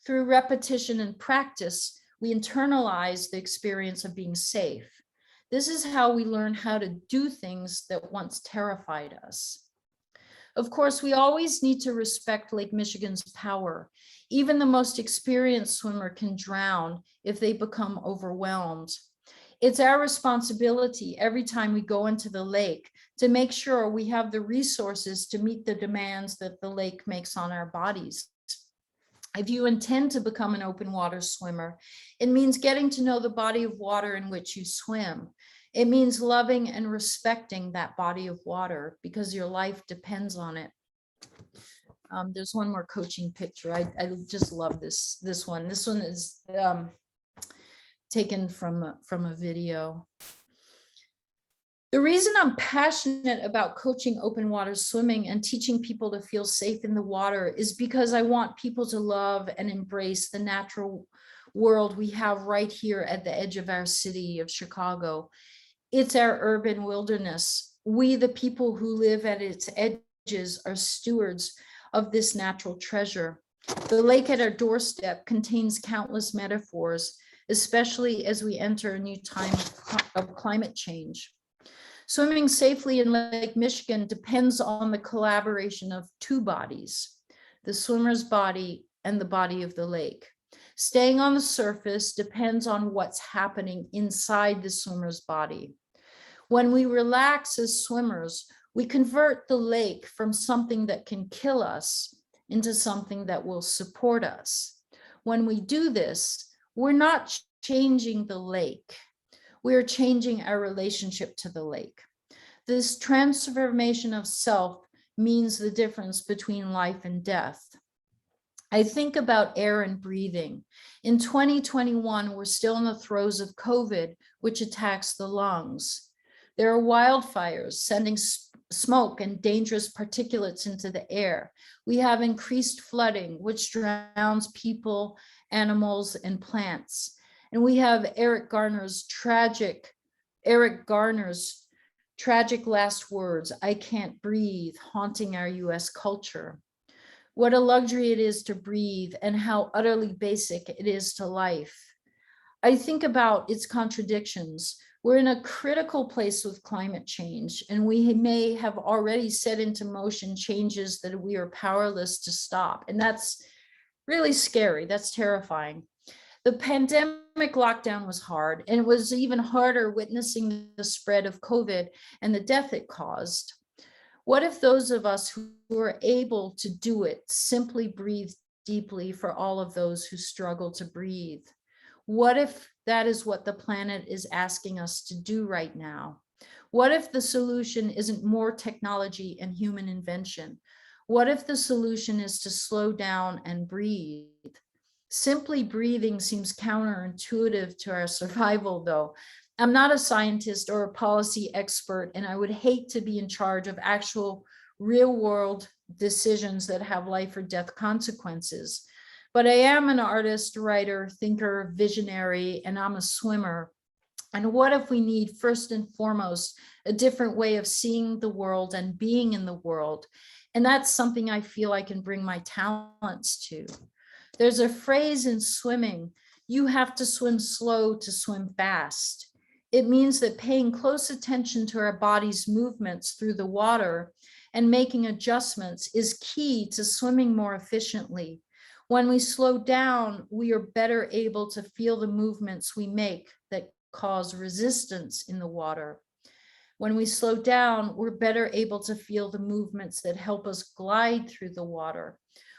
Through repetition and practice, we internalize the experience of being safe. This is how we learn how to do things that once terrified us. Of course, we always need to respect Lake Michigan's power. Even the most experienced swimmer can drown if they become overwhelmed. It's our responsibility every time we go into the lake to make sure we have the resources to meet the demands that the lake makes on our bodies. If you intend to become an open water swimmer, it means getting to know the body of water in which you swim. It means loving and respecting that body of water because your life depends on it. There's one more coaching picture. I just love this one. This one is taken from a video. The reason I'm passionate about coaching open water swimming and teaching people to feel safe in the water is because I want people to love and embrace the natural world we have right here at the edge of our city of Chicago. It's our urban wilderness. We, the people who live at its edges, are stewards of this natural treasure. The lake at our doorstep contains countless metaphors, especially as we enter a new time of climate change. Swimming safely in Lake Michigan depends on the collaboration of two bodies, the swimmer's body and the body of the lake. Staying on the surface depends on what's happening inside the swimmer's body. When we relax as swimmers, we convert the lake from something that can kill us into something that will support us. When we do this, we're not changing the lake. We're changing our relationship to the lake. This transformation of self means the difference between life and death. I think about air and breathing. In 2021, we're still in the throes of COVID, which attacks the lungs. There are wildfires sending smoke and dangerous particulates into the air. We have increased flooding, which drowns people, animals, and plants. And we have Eric Garner's tragic last words, "I can't breathe," haunting our US culture. What a luxury it is to breathe and how utterly basic it is to life. I think about its contradictions. We're in a critical place with climate change, and we may have already set into motion changes that we are powerless to stop. And that's really scary. That's terrifying. The pandemic lockdown was hard, and it was even harder witnessing the spread of COVID and the death it caused. What if those of us who are able to do it simply breathe deeply for all of those who struggle to breathe? What if that is what the planet is asking us to do right now? What if the solution isn't more technology and human invention? What if the solution is to slow down and breathe? Simply breathing seems counterintuitive to our survival, though. I'm not a scientist or a policy expert, and I would hate to be in charge of actual real-world decisions that have life or death consequences. But I am an artist, writer, thinker, visionary, and I'm a swimmer. And what if we need, first and foremost, a different way of seeing the world and being in the world? And that's something I feel I can bring my talents to. There's a phrase in swimming, you have to swim slow to swim fast. It means that paying close attention to our body's movements through the water and making adjustments is key to swimming more efficiently. When we slow down, we are better able to feel the movements we make that cause resistance in the water. When we slow down, we're better able to feel the movements that help us glide through the water.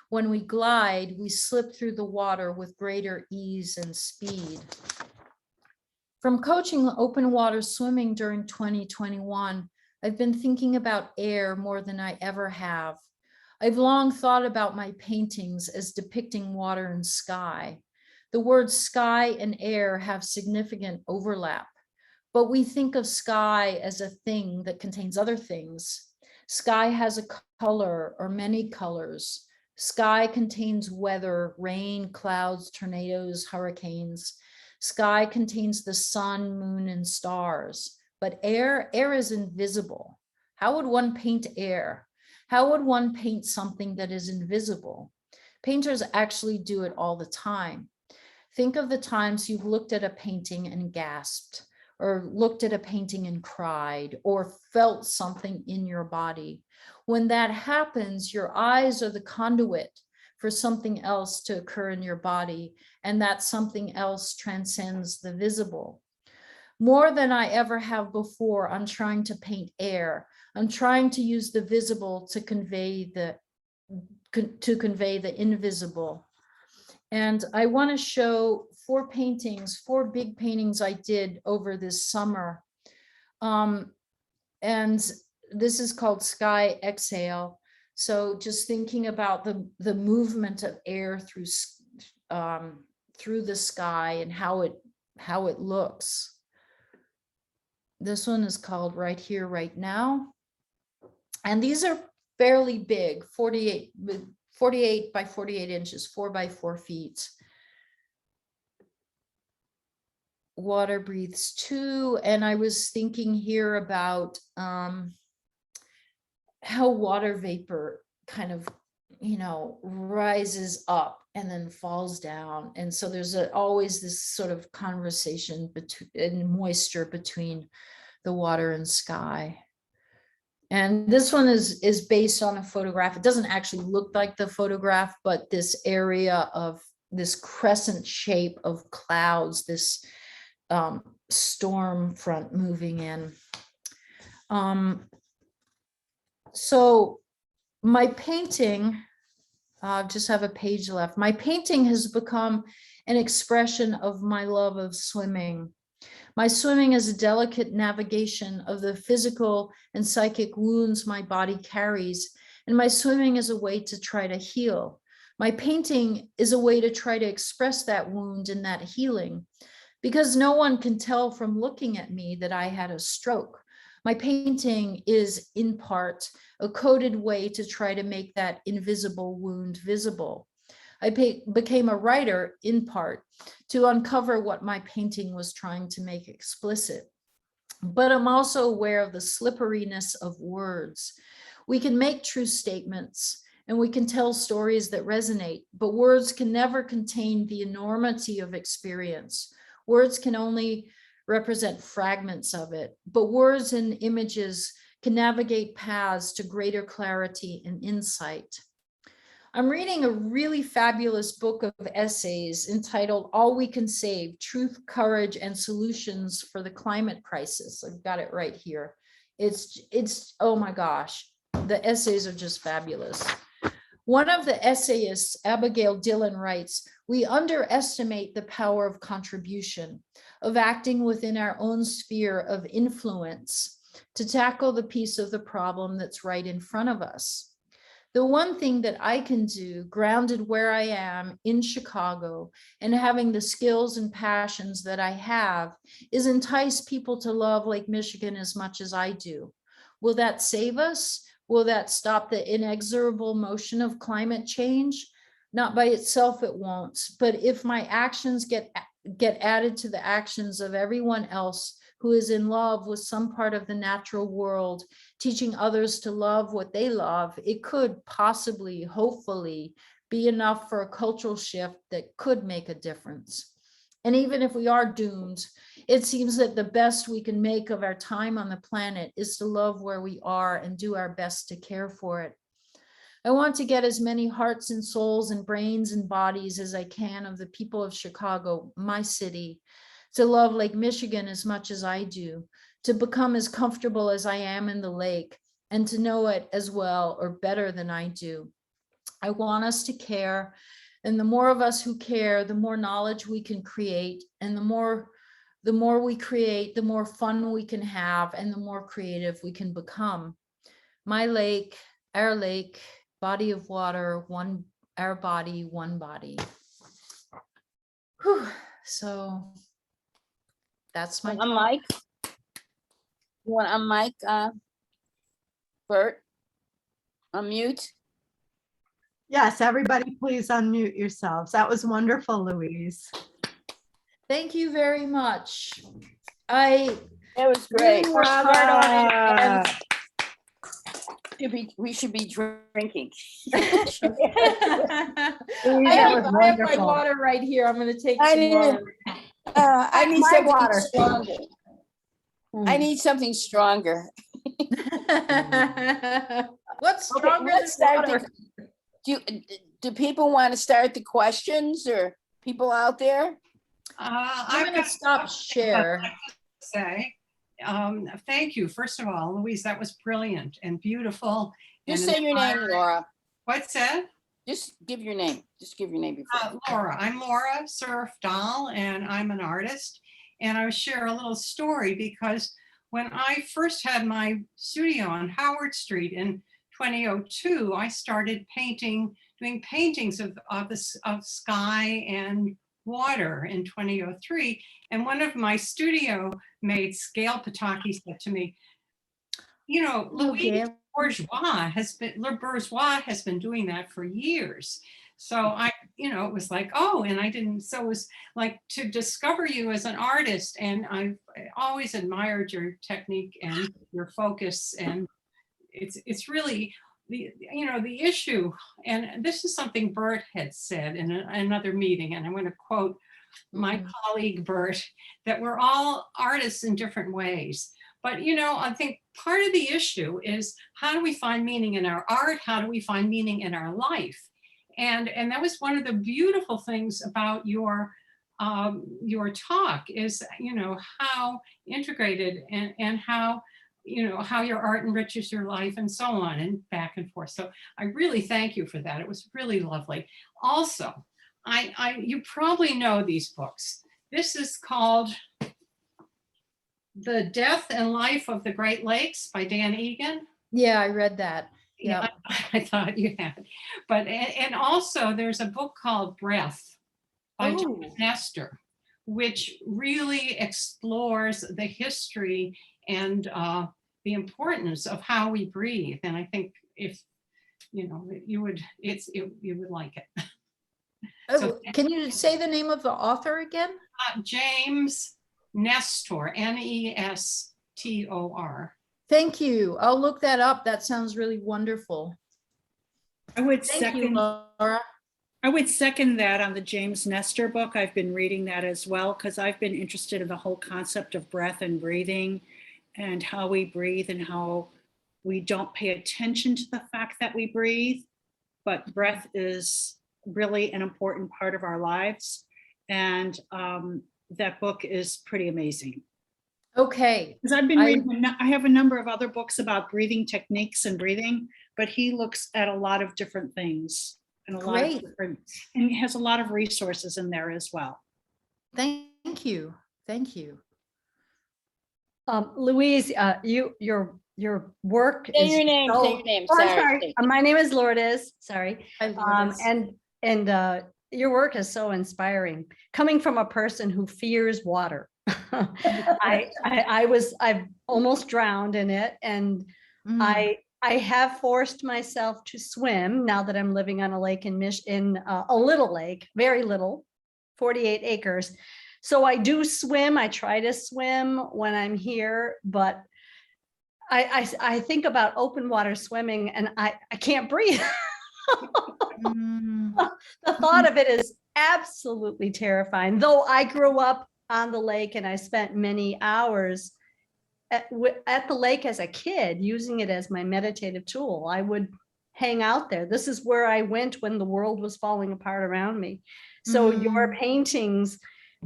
When we glide, we slip through the water with greater ease and speed. From coaching open water swimming during 2021, I've been thinking about air more than I ever have. I've long thought about my paintings as depicting water and sky. The words sky and air have significant overlap, but we think of sky as a thing that contains other things. Sky has a color or many colors. Sky contains weather, rain, clouds, tornadoes, hurricanes. Sky contains the sun, moon, and stars, but air is invisible. How would one paint air? How would one paint something that is invisible? Painters actually do it all the time. Think of the times you've looked at a painting and gasped, or looked at a painting and cried, or felt something in your body. When that happens, your eyes are the conduit for something else to occur in your body, and that something else transcends the visible. More than I ever have before, I'm trying to paint air. I'm trying to use the visible to convey the invisible. And I want to show four big paintings I did over this summer. And this is called Sky Exhale. So just thinking about the movement of air through the sky and how it looks. This one is called Right Here, Right Now. And these are fairly big, 48 by 48 inches, 4 by 4 feet. Water breathes too. And I was thinking here about how water vapor kind of, rises up and then falls down. And so there's always this sort of conversation and moisture between the water and sky. And this one is based on a photograph. It doesn't actually look like the photograph, but this area of this crescent shape of clouds, this storm front moving in. So my painting, just have a page left. My painting has become an expression of my love of swimming. My swimming is a delicate navigation of the physical and psychic wounds my body carries, and my swimming is a way to try to heal. My painting is a way to try to express that wound and that healing, because no one can tell from looking at me that I had a stroke. My painting is, in part, a coded way to try to make that invisible wound visible. I became a writer, in part, to uncover what my painting was trying to make explicit. But I'm also aware of the slipperiness of words. We can make true statements and we can tell stories that resonate, but words can never contain the enormity of experience. Words can only represent fragments of it, but words and images can navigate paths to greater clarity and insight. I'm reading a really fabulous book of essays entitled All We Can Save: Truth, Courage, and Solutions for the Climate Crisis. I've got it right here. It's oh my gosh, the essays are just fabulous. One of the essayists, Abigail Dillon, writes, "We underestimate the power of contribution, of acting within our own sphere of influence to tackle the piece of the problem that's right in front of us. The one thing that I can do, grounded where I am in Chicago and having the skills and passions that I have, is entice people to love Lake Michigan as much as I do. Will that save us? Will that stop the inexorable motion of climate change? Not by itself, it won't. But if my actions get added to the actions of everyone else who is in love with some part of the natural world, teaching others to love what they love, it could possibly, hopefully, be enough for a cultural shift that could make a difference. And even if we are doomed, It seems that the best we can make of our time on the planet is to love where we are and do our best to care for it. I want to get as many hearts and souls and brains and bodies as I can of the people of Chicago, my city, to love Lake Michigan as much as I do, to become as comfortable as I am in the lake, and to know it as well or better than I do. I want us to care, and the more of us who care, the more knowledge we can create, and the more we create, the more fun we can have, and the more creative we can become. My lake, our lake, body of water, one, our body, one body. Whew. So that's my I'm Mike. You want to unmic, Bert? Unmute? Yes, everybody, please unmute yourselves. That was wonderful, Louise. Thank you very much. I That was great. really worked hard on it, and We should be drinking. Louise, I that was have my wonderful. water right here. I'm going to take I some need water. I need My something water. stronger. I need something stronger. What's Okay, stronger let's than start. water? Do people want to start the questions, or people out there? I'm going to stop share. Say, thank you. First of all, Louise, that was brilliant and beautiful. Just and say your name, inspiring. Laura. What's that? Just give your name. Just give your name before. Laura. I'm Laura Surfdahl, and I'm an artist. And I will share a little story because when I first had my studio on Howard Street in 2002, I started doing paintings of sky and water in 2003. And one of my studio mates, Gail Pataki, said to me, you know, Louise LeBourgeois has been doing that for years. So it was like, oh, and I didn't, so it was like to discover you as an artist. And I've always admired your technique and your focus. And it's really the issue. And this is something Bert had said in another meeting. And I'm going to quote my colleague Bert, that we're all artists in different ways. But, I think part of the issue is, how do we find meaning in our art? How do we find meaning in our life? And that was one of the beautiful things about your talk is, how integrated and how your art enriches your life and so on and back and forth. So I really thank you for that. It was really lovely. Also, you probably know these books. This is called The Death and Life of the Great Lakes by Dan Egan. Yeah, I read that. Yeah, I thought you had. But, and also there's a book called Breath by James Nestor, which really explores the history and the importance of how we breathe. And I think if, you would like it. So, can you say the name of the author again? James Nestor, Nestor. Thank you. I'll look that up. That sounds really wonderful. I would Thank you, second Laura. I would second that on the James Nestor book. I've been reading that as well because I've been interested in the whole concept of breath and breathing and how we breathe and how we don't pay attention to the fact that we breathe, but breath is really an important part of our lives. And that book is pretty amazing. Okay. Because I've been reading, I have a number of other books about breathing techniques and breathing, but he looks at a lot of different things and a lot of different, and he has a lot of resources in there as well. Thank you. Thank you. Louise, your work Say is your name. so- Say your name. Oh, I'm Sorry. sorry. My name is Lourdes. Sorry. Hi, Lourdes. And your work is so inspiring. Coming from a person who fears water, I've almost drowned in it, and I have forced myself to swim now that I'm living on a lake in a little lake, very little, 48 acres. So I do swim. I try to swim when I'm here, but I think about open water swimming and I can't breathe. The thought of it is absolutely terrifying. Though I grew up on the lake, and I spent many hours at the lake as a kid, using it as my meditative tool. I would hang out there. This is where I went when the world was falling apart around me. So your paintings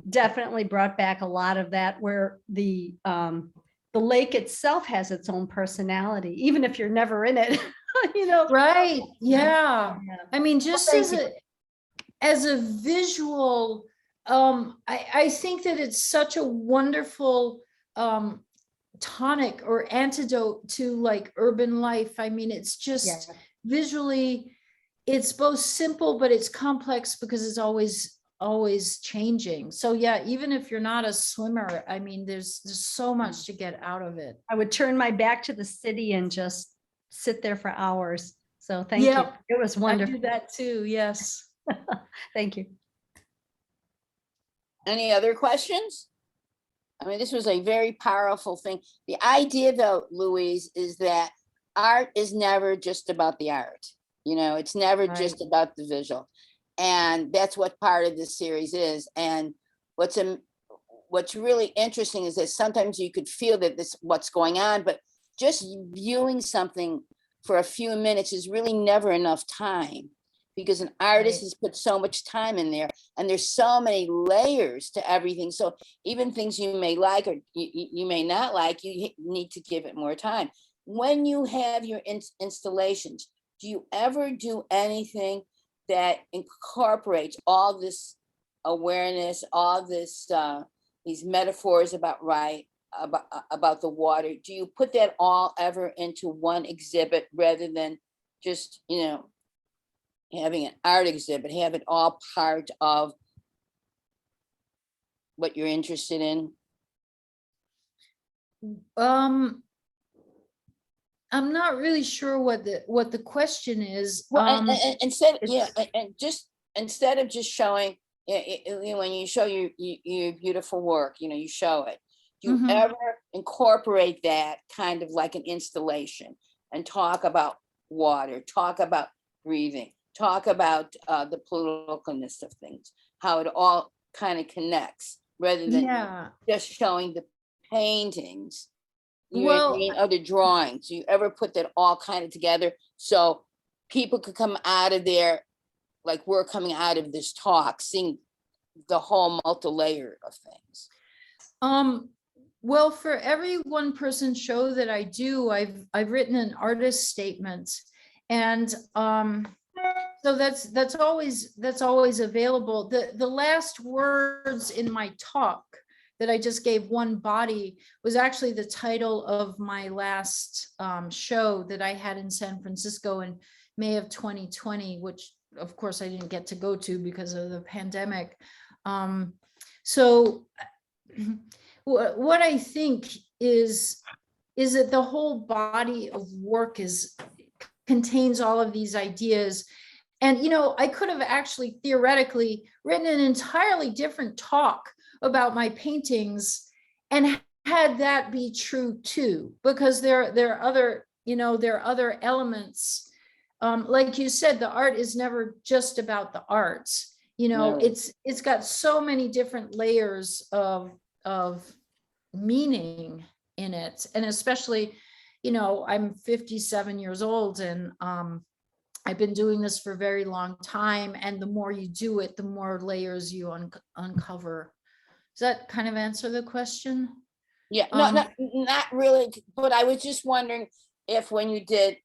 definitely brought back a lot of that, where the lake itself has its own personality, even if you're never in it. You know, Right, yeah. I mean, just thank you. as a visual, I think that it's such a wonderful tonic or antidote to like urban life. I mean, it's just Yeah. visually, it's both simple, but it's complex because it's always changing. So yeah, even if you're not a swimmer, I mean, there's so much to get out of it. I would turn my back to the city and just sit there for hours. So thank you. Yep. It was I wonderful. do that too, yes. Thank you. Any other questions? I mean, this was a very powerful thing. The idea though, Louise, is that art is never just about the art. You know, it's never Right. just about the visual. And that's what part of this series is. And what's really interesting is that sometimes you could feel that this what's going on, but just viewing something for a few minutes is really never enough time, because an artist Right. has put so much time in there, and there's so many layers to everything. So even things you may like or you may not like, you need to give it more time. When you have your installations, do you ever do anything that incorporates all this awareness, all this these metaphors about about the water? Do you put that all ever into one exhibit rather than just, you know, having an art exhibit, have it all part of what you're interested in? I'm not really sure what the question is. Well, instead, yeah, it's- and just instead of just showing, when you show your beautiful work, you know, you show it. Do you Mhm. ever incorporate that kind of like an installation and talk about water, talk about breathing, talk about the politicalness of things, how it all kind of connects, rather than Yeah, just showing the paintings, you know what I well, mean, other drawings? Do you ever put that all kind of together so people could come out of there like we're coming out of this talk, seeing the whole multi-layer of things? well, for every one person show that I do, I've written an artist statement. And so that's always available. The last words in my talk that I just gave one body was actually the title of my last show that I had in San Francisco in May of 2020, which of course I didn't get to go to because of the pandemic. So what I think is that the whole body of work contains all of these ideas. And, you know, I could have actually theoretically written an entirely different talk about my paintings and had that be true too, because there are other, you know, there are other elements. Like you said, the art is never just about the arts. You know, No. it's got so many different layers of meaning in it. And especially, you know, I'm 57 years old, and I've been doing this for a very long time. And the more you do it, the more layers you uncover. Does that kind of answer the question? Yeah, no, not really, but I was just wondering if when you did,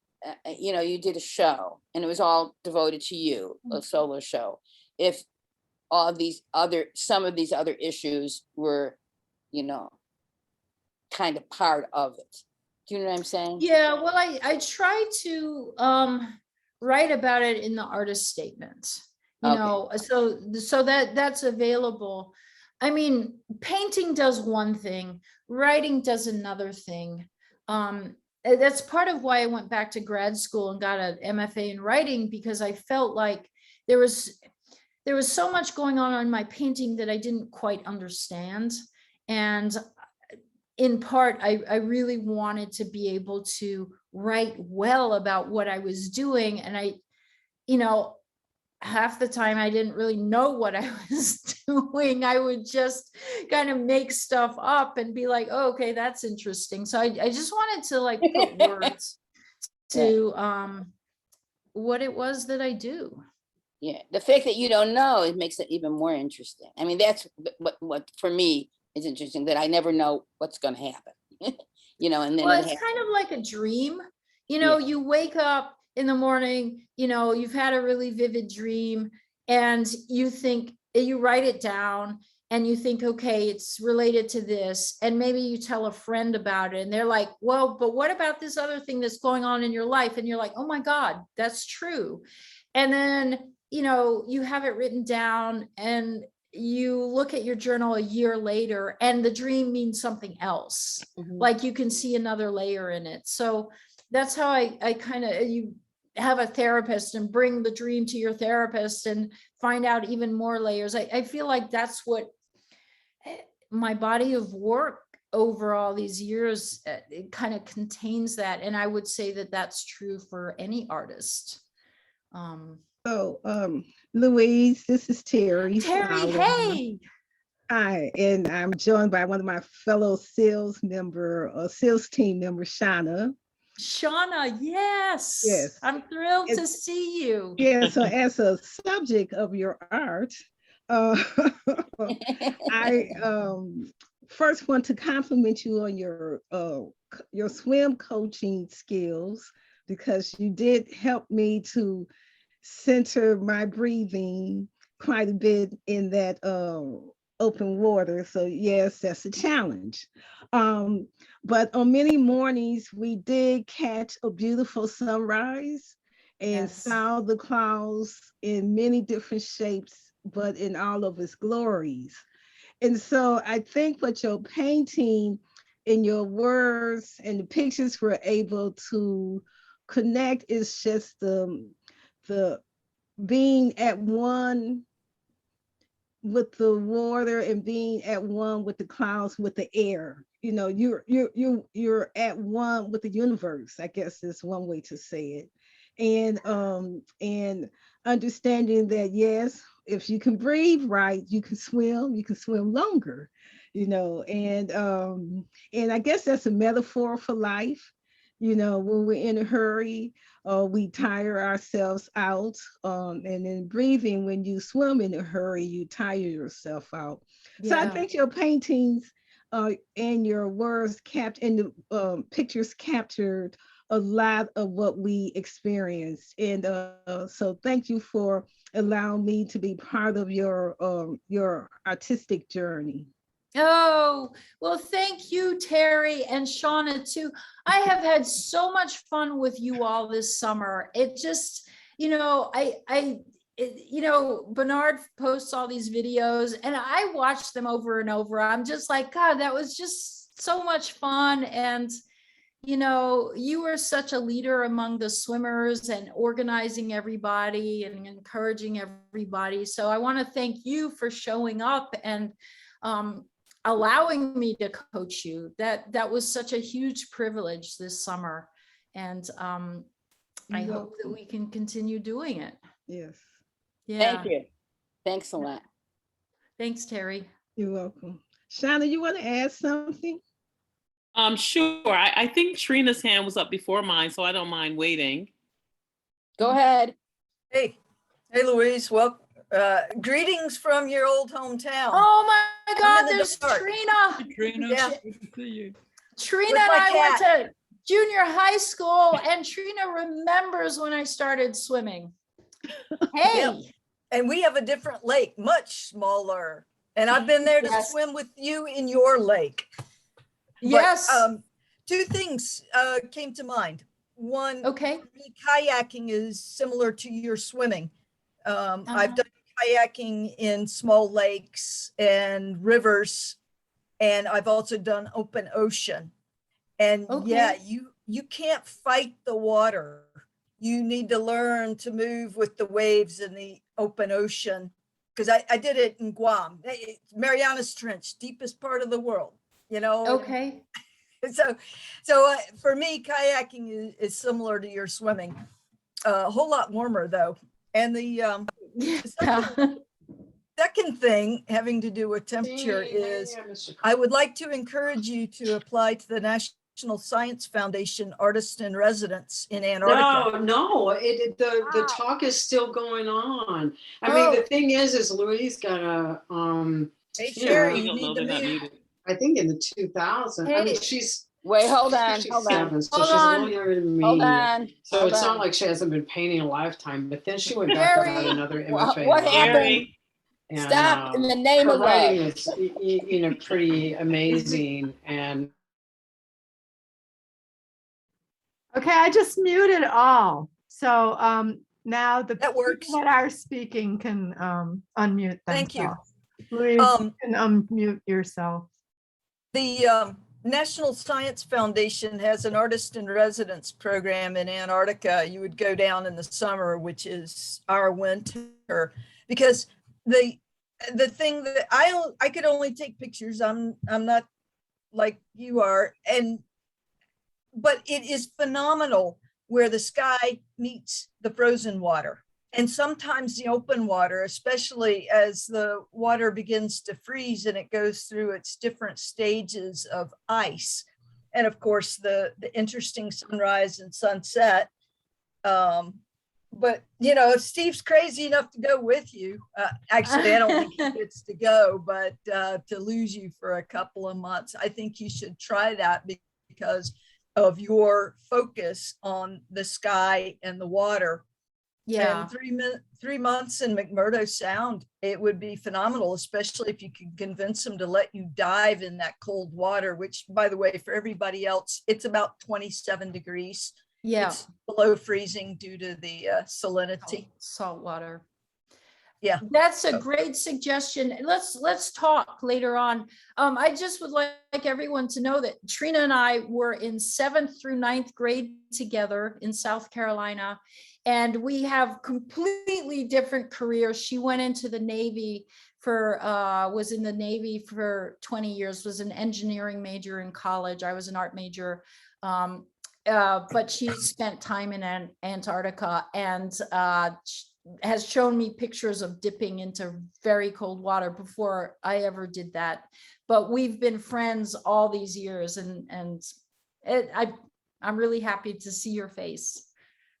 you know, you did a show and it was all devoted to you, a solo show, if all these some of these other issues were, you know, kind of part of it. Do you know what I'm saying? Yeah, well, I try to write about it in the artist statement, you Okay. know, so that's available. I mean, painting does one thing, writing does another thing. That's part of why I went back to grad school and got an MFA in writing, because I felt like there was so much going on in my painting that I didn't quite understand. And in part, I really wanted to be able to write well about what I was doing. And you know, half the time I didn't really know what I was doing. I would just kind of make stuff up and be like, oh, okay, that's interesting. So I just wanted to like put words to what it was that I do. Yeah, the fact that you don't know, it makes it even more interesting. I mean, that's what for me is interesting, that I never know what's going to happen. And then Well, it it's happens. kind of like a dream. Yeah. You wake up in the morning, you've had a really vivid dream and you write it down and you think, okay, it's related to this. And maybe you tell a friend about it and they're like, well, but what about this other thing that's going on in your life? And you're like, oh my God, that's true. And then, you have it written down and you look at your journal a year later and the dream means something else. Mhm. Like you can see another layer in it. So that's how I kind of, you have a therapist and bring the dream to your therapist and find out even more layers. I feel like that's what my body of work over all these years, it kind of contains that. And I would say that that's true for any artist. So, Louise, this is Terry. Terry, Fowler. hey. Hi, and I'm joined by one of my fellow sales team member, Shauna. Shauna, yes. Yes. I'm thrilled to It's- see you. Yeah, so as a subject of your art, I first want to compliment you on your swim coaching skills, because you did help me to center my breathing quite a bit in that open water. So yes, that's a challenge. But on many mornings, we did catch a beautiful sunrise and Yes. saw the clouds in many different shapes, but in all of its glories. And so I think what your painting and your words and the pictures were able to connect is just the being at one with the water and being at one with the clouds, with the air. You're at one with the universe, I guess is one way to say it. And understanding that, yes, if you can breathe right, you can swim longer, and I guess that's a metaphor for life. When we're in a hurry, we tire ourselves out. And in breathing, when you swim in a hurry, you tire yourself out. So I Yeah. think your paintings and your words and the pictures captured a lot of what we experienced. And so thank you for allowing me to be part of your artistic journey. Oh, well, thank you, Terry and Shauna, too. I have had so much fun with you all this summer. It just, Bernard posts all these videos and I watch them over and over. I'm just like, God, that was just so much fun. And, you were such a leader among the swimmers and organizing everybody and encouraging everybody. So I want to thank you for showing up and, allowing me to coach you. That was such a huge privilege this summer. And I hope that we can continue doing it. Yes. Yeah. Thank you. Thanks a lot. Thanks, Terry. You're welcome. Shauna, you want to add something? Sure. I think Trina's hand was up before mine, so I don't mind waiting. Go ahead. Hey, Louise. Well, greetings from your old hometown. Oh my God, in the there's dark. Trina. Trina, Yeah. good to see you. Trina With and my I went cat. to junior high school and Trina remembers when I started swimming. Hey. Yep. And we have a different lake, much smaller. And I've been there to Yes. swim with you in your lake. But, Yes. two things came to mind. One, Okay. for me, kayaking is similar to your swimming. I've Uh-huh. done kayaking in small lakes and rivers, and I've also done open ocean. And yeah, Okay. you can't fight the water. You need to learn to move with the waves in the open ocean. Because I did it in Guam, Marianas Trench, deepest part of the world, Okay. So for me, kayaking is similar to your swimming. A whole lot warmer though. And the Yeah. Second thing having to do with temperature is I would like to encourage you to apply to the National Science Foundation Artist in Residence in Antarctica. No, the talk is still going on. I mean, the thing is Louise got a, Hey, you know, Sherry, I you don't know, need to they're not mute. muted. I think in the 2000s. I mean, Hey. she's Wait, hold on, 57, so Hold she's a on. little younger than me. hold on. So hold it's not on. like she hasn't been painting a lifetime, but then she went back and got Sherry. another What MFA. happened? Gary, And, Stop in the name her of writing love. is, you know, pretty amazing. And Okay, I just muted all. So now the That works. people that are speaking can unmute Thank you. themselves. Louise, you can unmute yourself. The National Science Foundation has an artist in residence program in Antarctica. You would go down in the summer, which is our winter, because the thing that I could only take pictures. I'm not like you are, but it is phenomenal where the sky meets the frozen water. And sometimes the open water, especially as the water begins to freeze and it goes through its different stages of ice. And of course, the interesting sunrise and sunset. But, you know, if Steve's crazy enough to go with you, actually, I don't think he gets to go, but to lose you for a couple of months, I think you should try that because of your focus on the sky and the water. Yeah. And 3 months in McMurdo Sound, it would be phenomenal, especially if you can convince them to let you dive in that cold water, which, by the way, for everybody else, it's about 27 degrees. Yeah. It's below freezing due to the salinity. Salt water. Yeah. That's a great suggestion. Let's talk later on. I just would like everyone to know that Trina and I were in 7th through 9th grade together in South Carolina, and we have completely different careers. She went into the Navy was in the Navy for 20 years, was an engineering major in college. I was an art major. But she spent time in Antarctica and has shown me pictures of dipping into very cold water before I ever did that. But we've been friends all these years, and I'm really happy to see your face.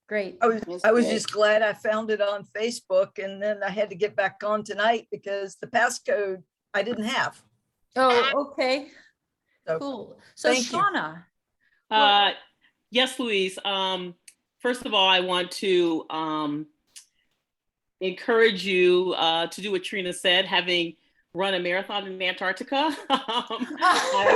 Great. I was just glad I found it on Facebook, and then I had to get back on tonight because the passcode I didn't have. Oh, okay. So, Cool. So thank you. Shauna. yes, Louise. First of all, I want to encourage you to do what Trina said, having run a marathon in Antarctica. I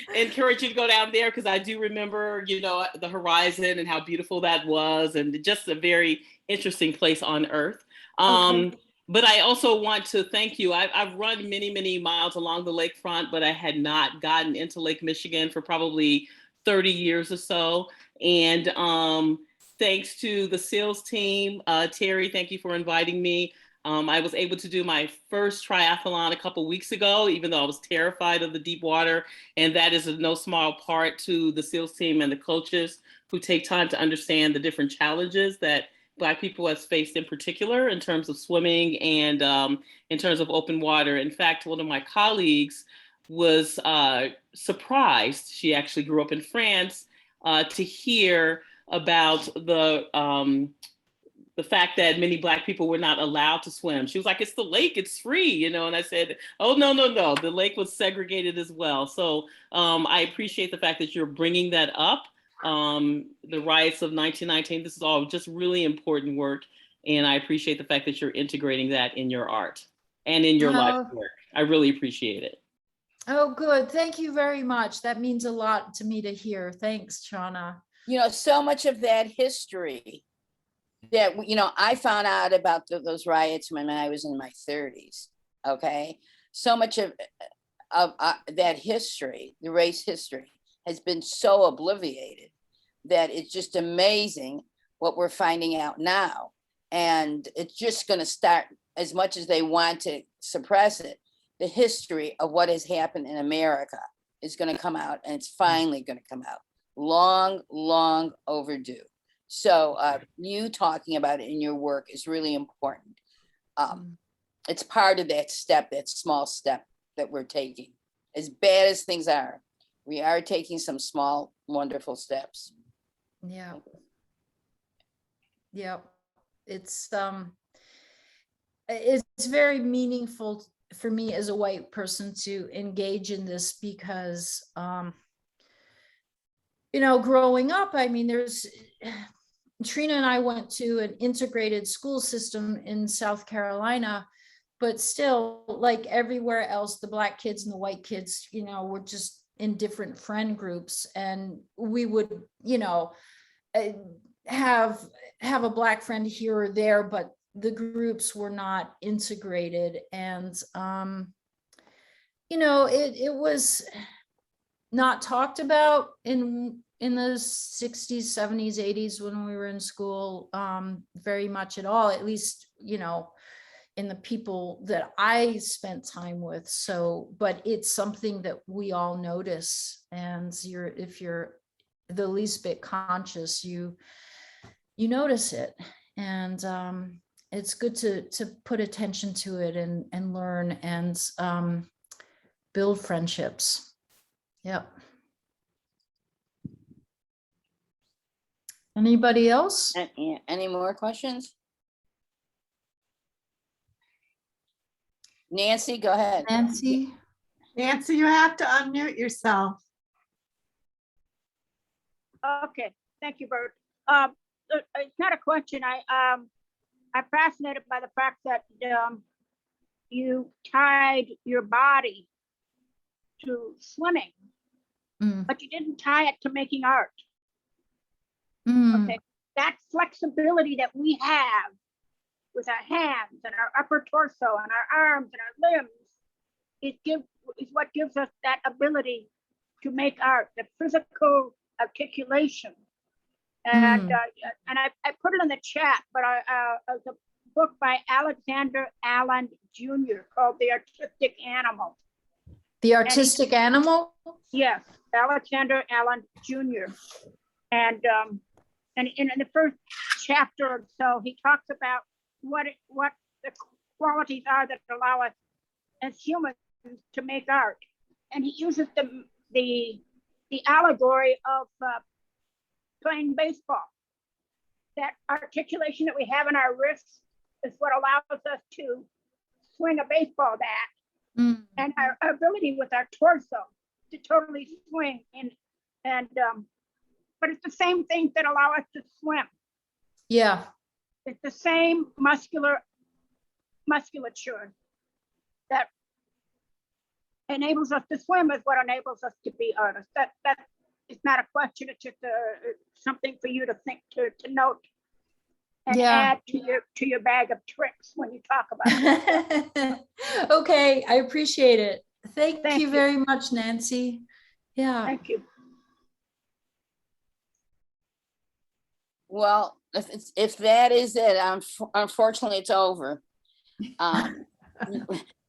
would encourage you to go down there because I do remember, you know, the horizon and how beautiful that was, and just a very interesting place on Earth. Okay. But I also want to thank you. I've run many, many miles along the lakefront, but I had not gotten into Lake Michigan for probably 30 years or so. And thanks to the SEALs team, Terry, thank you for inviting me. I was able to do my first triathlon a couple weeks ago, even though I was terrified of the deep water. And that is no small part to the SEALs team and the coaches who take time to understand the different challenges that Black people has faced in particular in terms of swimming and in terms of open water. In fact, one of my colleagues was surprised, she actually grew up in France, to hear about the fact that many Black people were not allowed to swim. She was like, it's the lake, it's free, you know? And I said, oh, no, the lake was segregated as well. So I appreciate the fact that you're bringing that up. The riots of 1919, this is all just really important work. And I appreciate the fact that you're integrating that in your art and in your life work. I really appreciate it. Oh, good. Thank you very much. That means a lot to me to hear. Thanks, Shauna. You know, so much of that history that, you know, I found out about those riots when I was in my 30s. Okay. So much of that history, the race history, has been so obliviated that it's just amazing what we're finding out now. And it's just going to start, as much as they want to suppress it, the history of what has happened in America is going to come out, and it's finally going to come out. Long, long overdue. So you talking about it in your work is really important. It's part of that step, that small step that we're taking. As bad as things are, we are taking some small, wonderful steps. Yeah. Yeah. It's very meaningful for me as a white person to engage in this because, you know, growing up, I mean, Trina and I went to an integrated school system in South Carolina, but still, like everywhere else, the Black kids and the white kids, you know, were just in different friend groups. And we would, you know, have a Black friend here or there, but the groups were not integrated. And, you know, it was not talked about in the 60s, 70s, 80s when we were in school, very much at all, at least, you know, in the people that I spent time with. So, but it's something that we all notice. And if you're the least bit conscious, you notice it. And it's good to put attention to it and learn and build friendships. Yep. Anybody else? Any more questions? Nancy, go ahead. Nancy? Nancy, you have to unmute yourself. Okay, thank you, Bert. It's not a question. I'm fascinated by the fact that you tied your body to swimming, but you didn't tie it to making art. Okay, that flexibility that we have with our hands and our upper torso and our arms and our limbs is what gives us that ability to make art, the physical articulation. And I put it in the chat, but it's a book by Alexander Allen Jr. called The Artistic Animal. The Artistic Animal? Yes, Alexander Allen Jr. And in the first chapter or so, he talks about what the qualities are that allow us as humans to make art. And he uses the allegory of playing baseball. That articulation that we have in our wrists is what allows us to swing a baseball bat, and our ability with our torso to totally swing. But it's the same things that allow us to swim. Yeah. It's the same musculature that enables us to swim is what enables us to be artists. That it's not a question. It's just something for you to think, to note, and add to your bag of tricks when you talk about it. Okay, I appreciate it. Thank you very much, Nancy. Yeah. Thank you. Well, if that is it, unfortunately, it's over.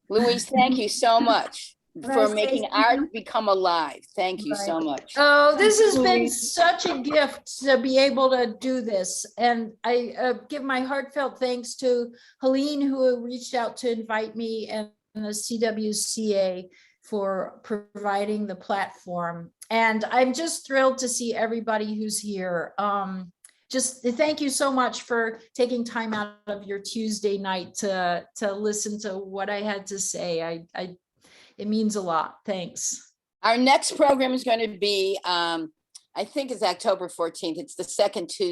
Louise, thank you so much for making art become alive. Thank you so much. Oh, this has been such a gift to be able to do this. And I give my heartfelt thanks to Helene, who reached out to invite me, and the CWCA for providing the platform. And I'm just thrilled to see everybody who's here. Just thank you so much for taking time out of your Tuesday night to listen to what I had to say. It means a lot. Thanks. Our next program is going to be, I think it's October 14th. It's the second Tuesday.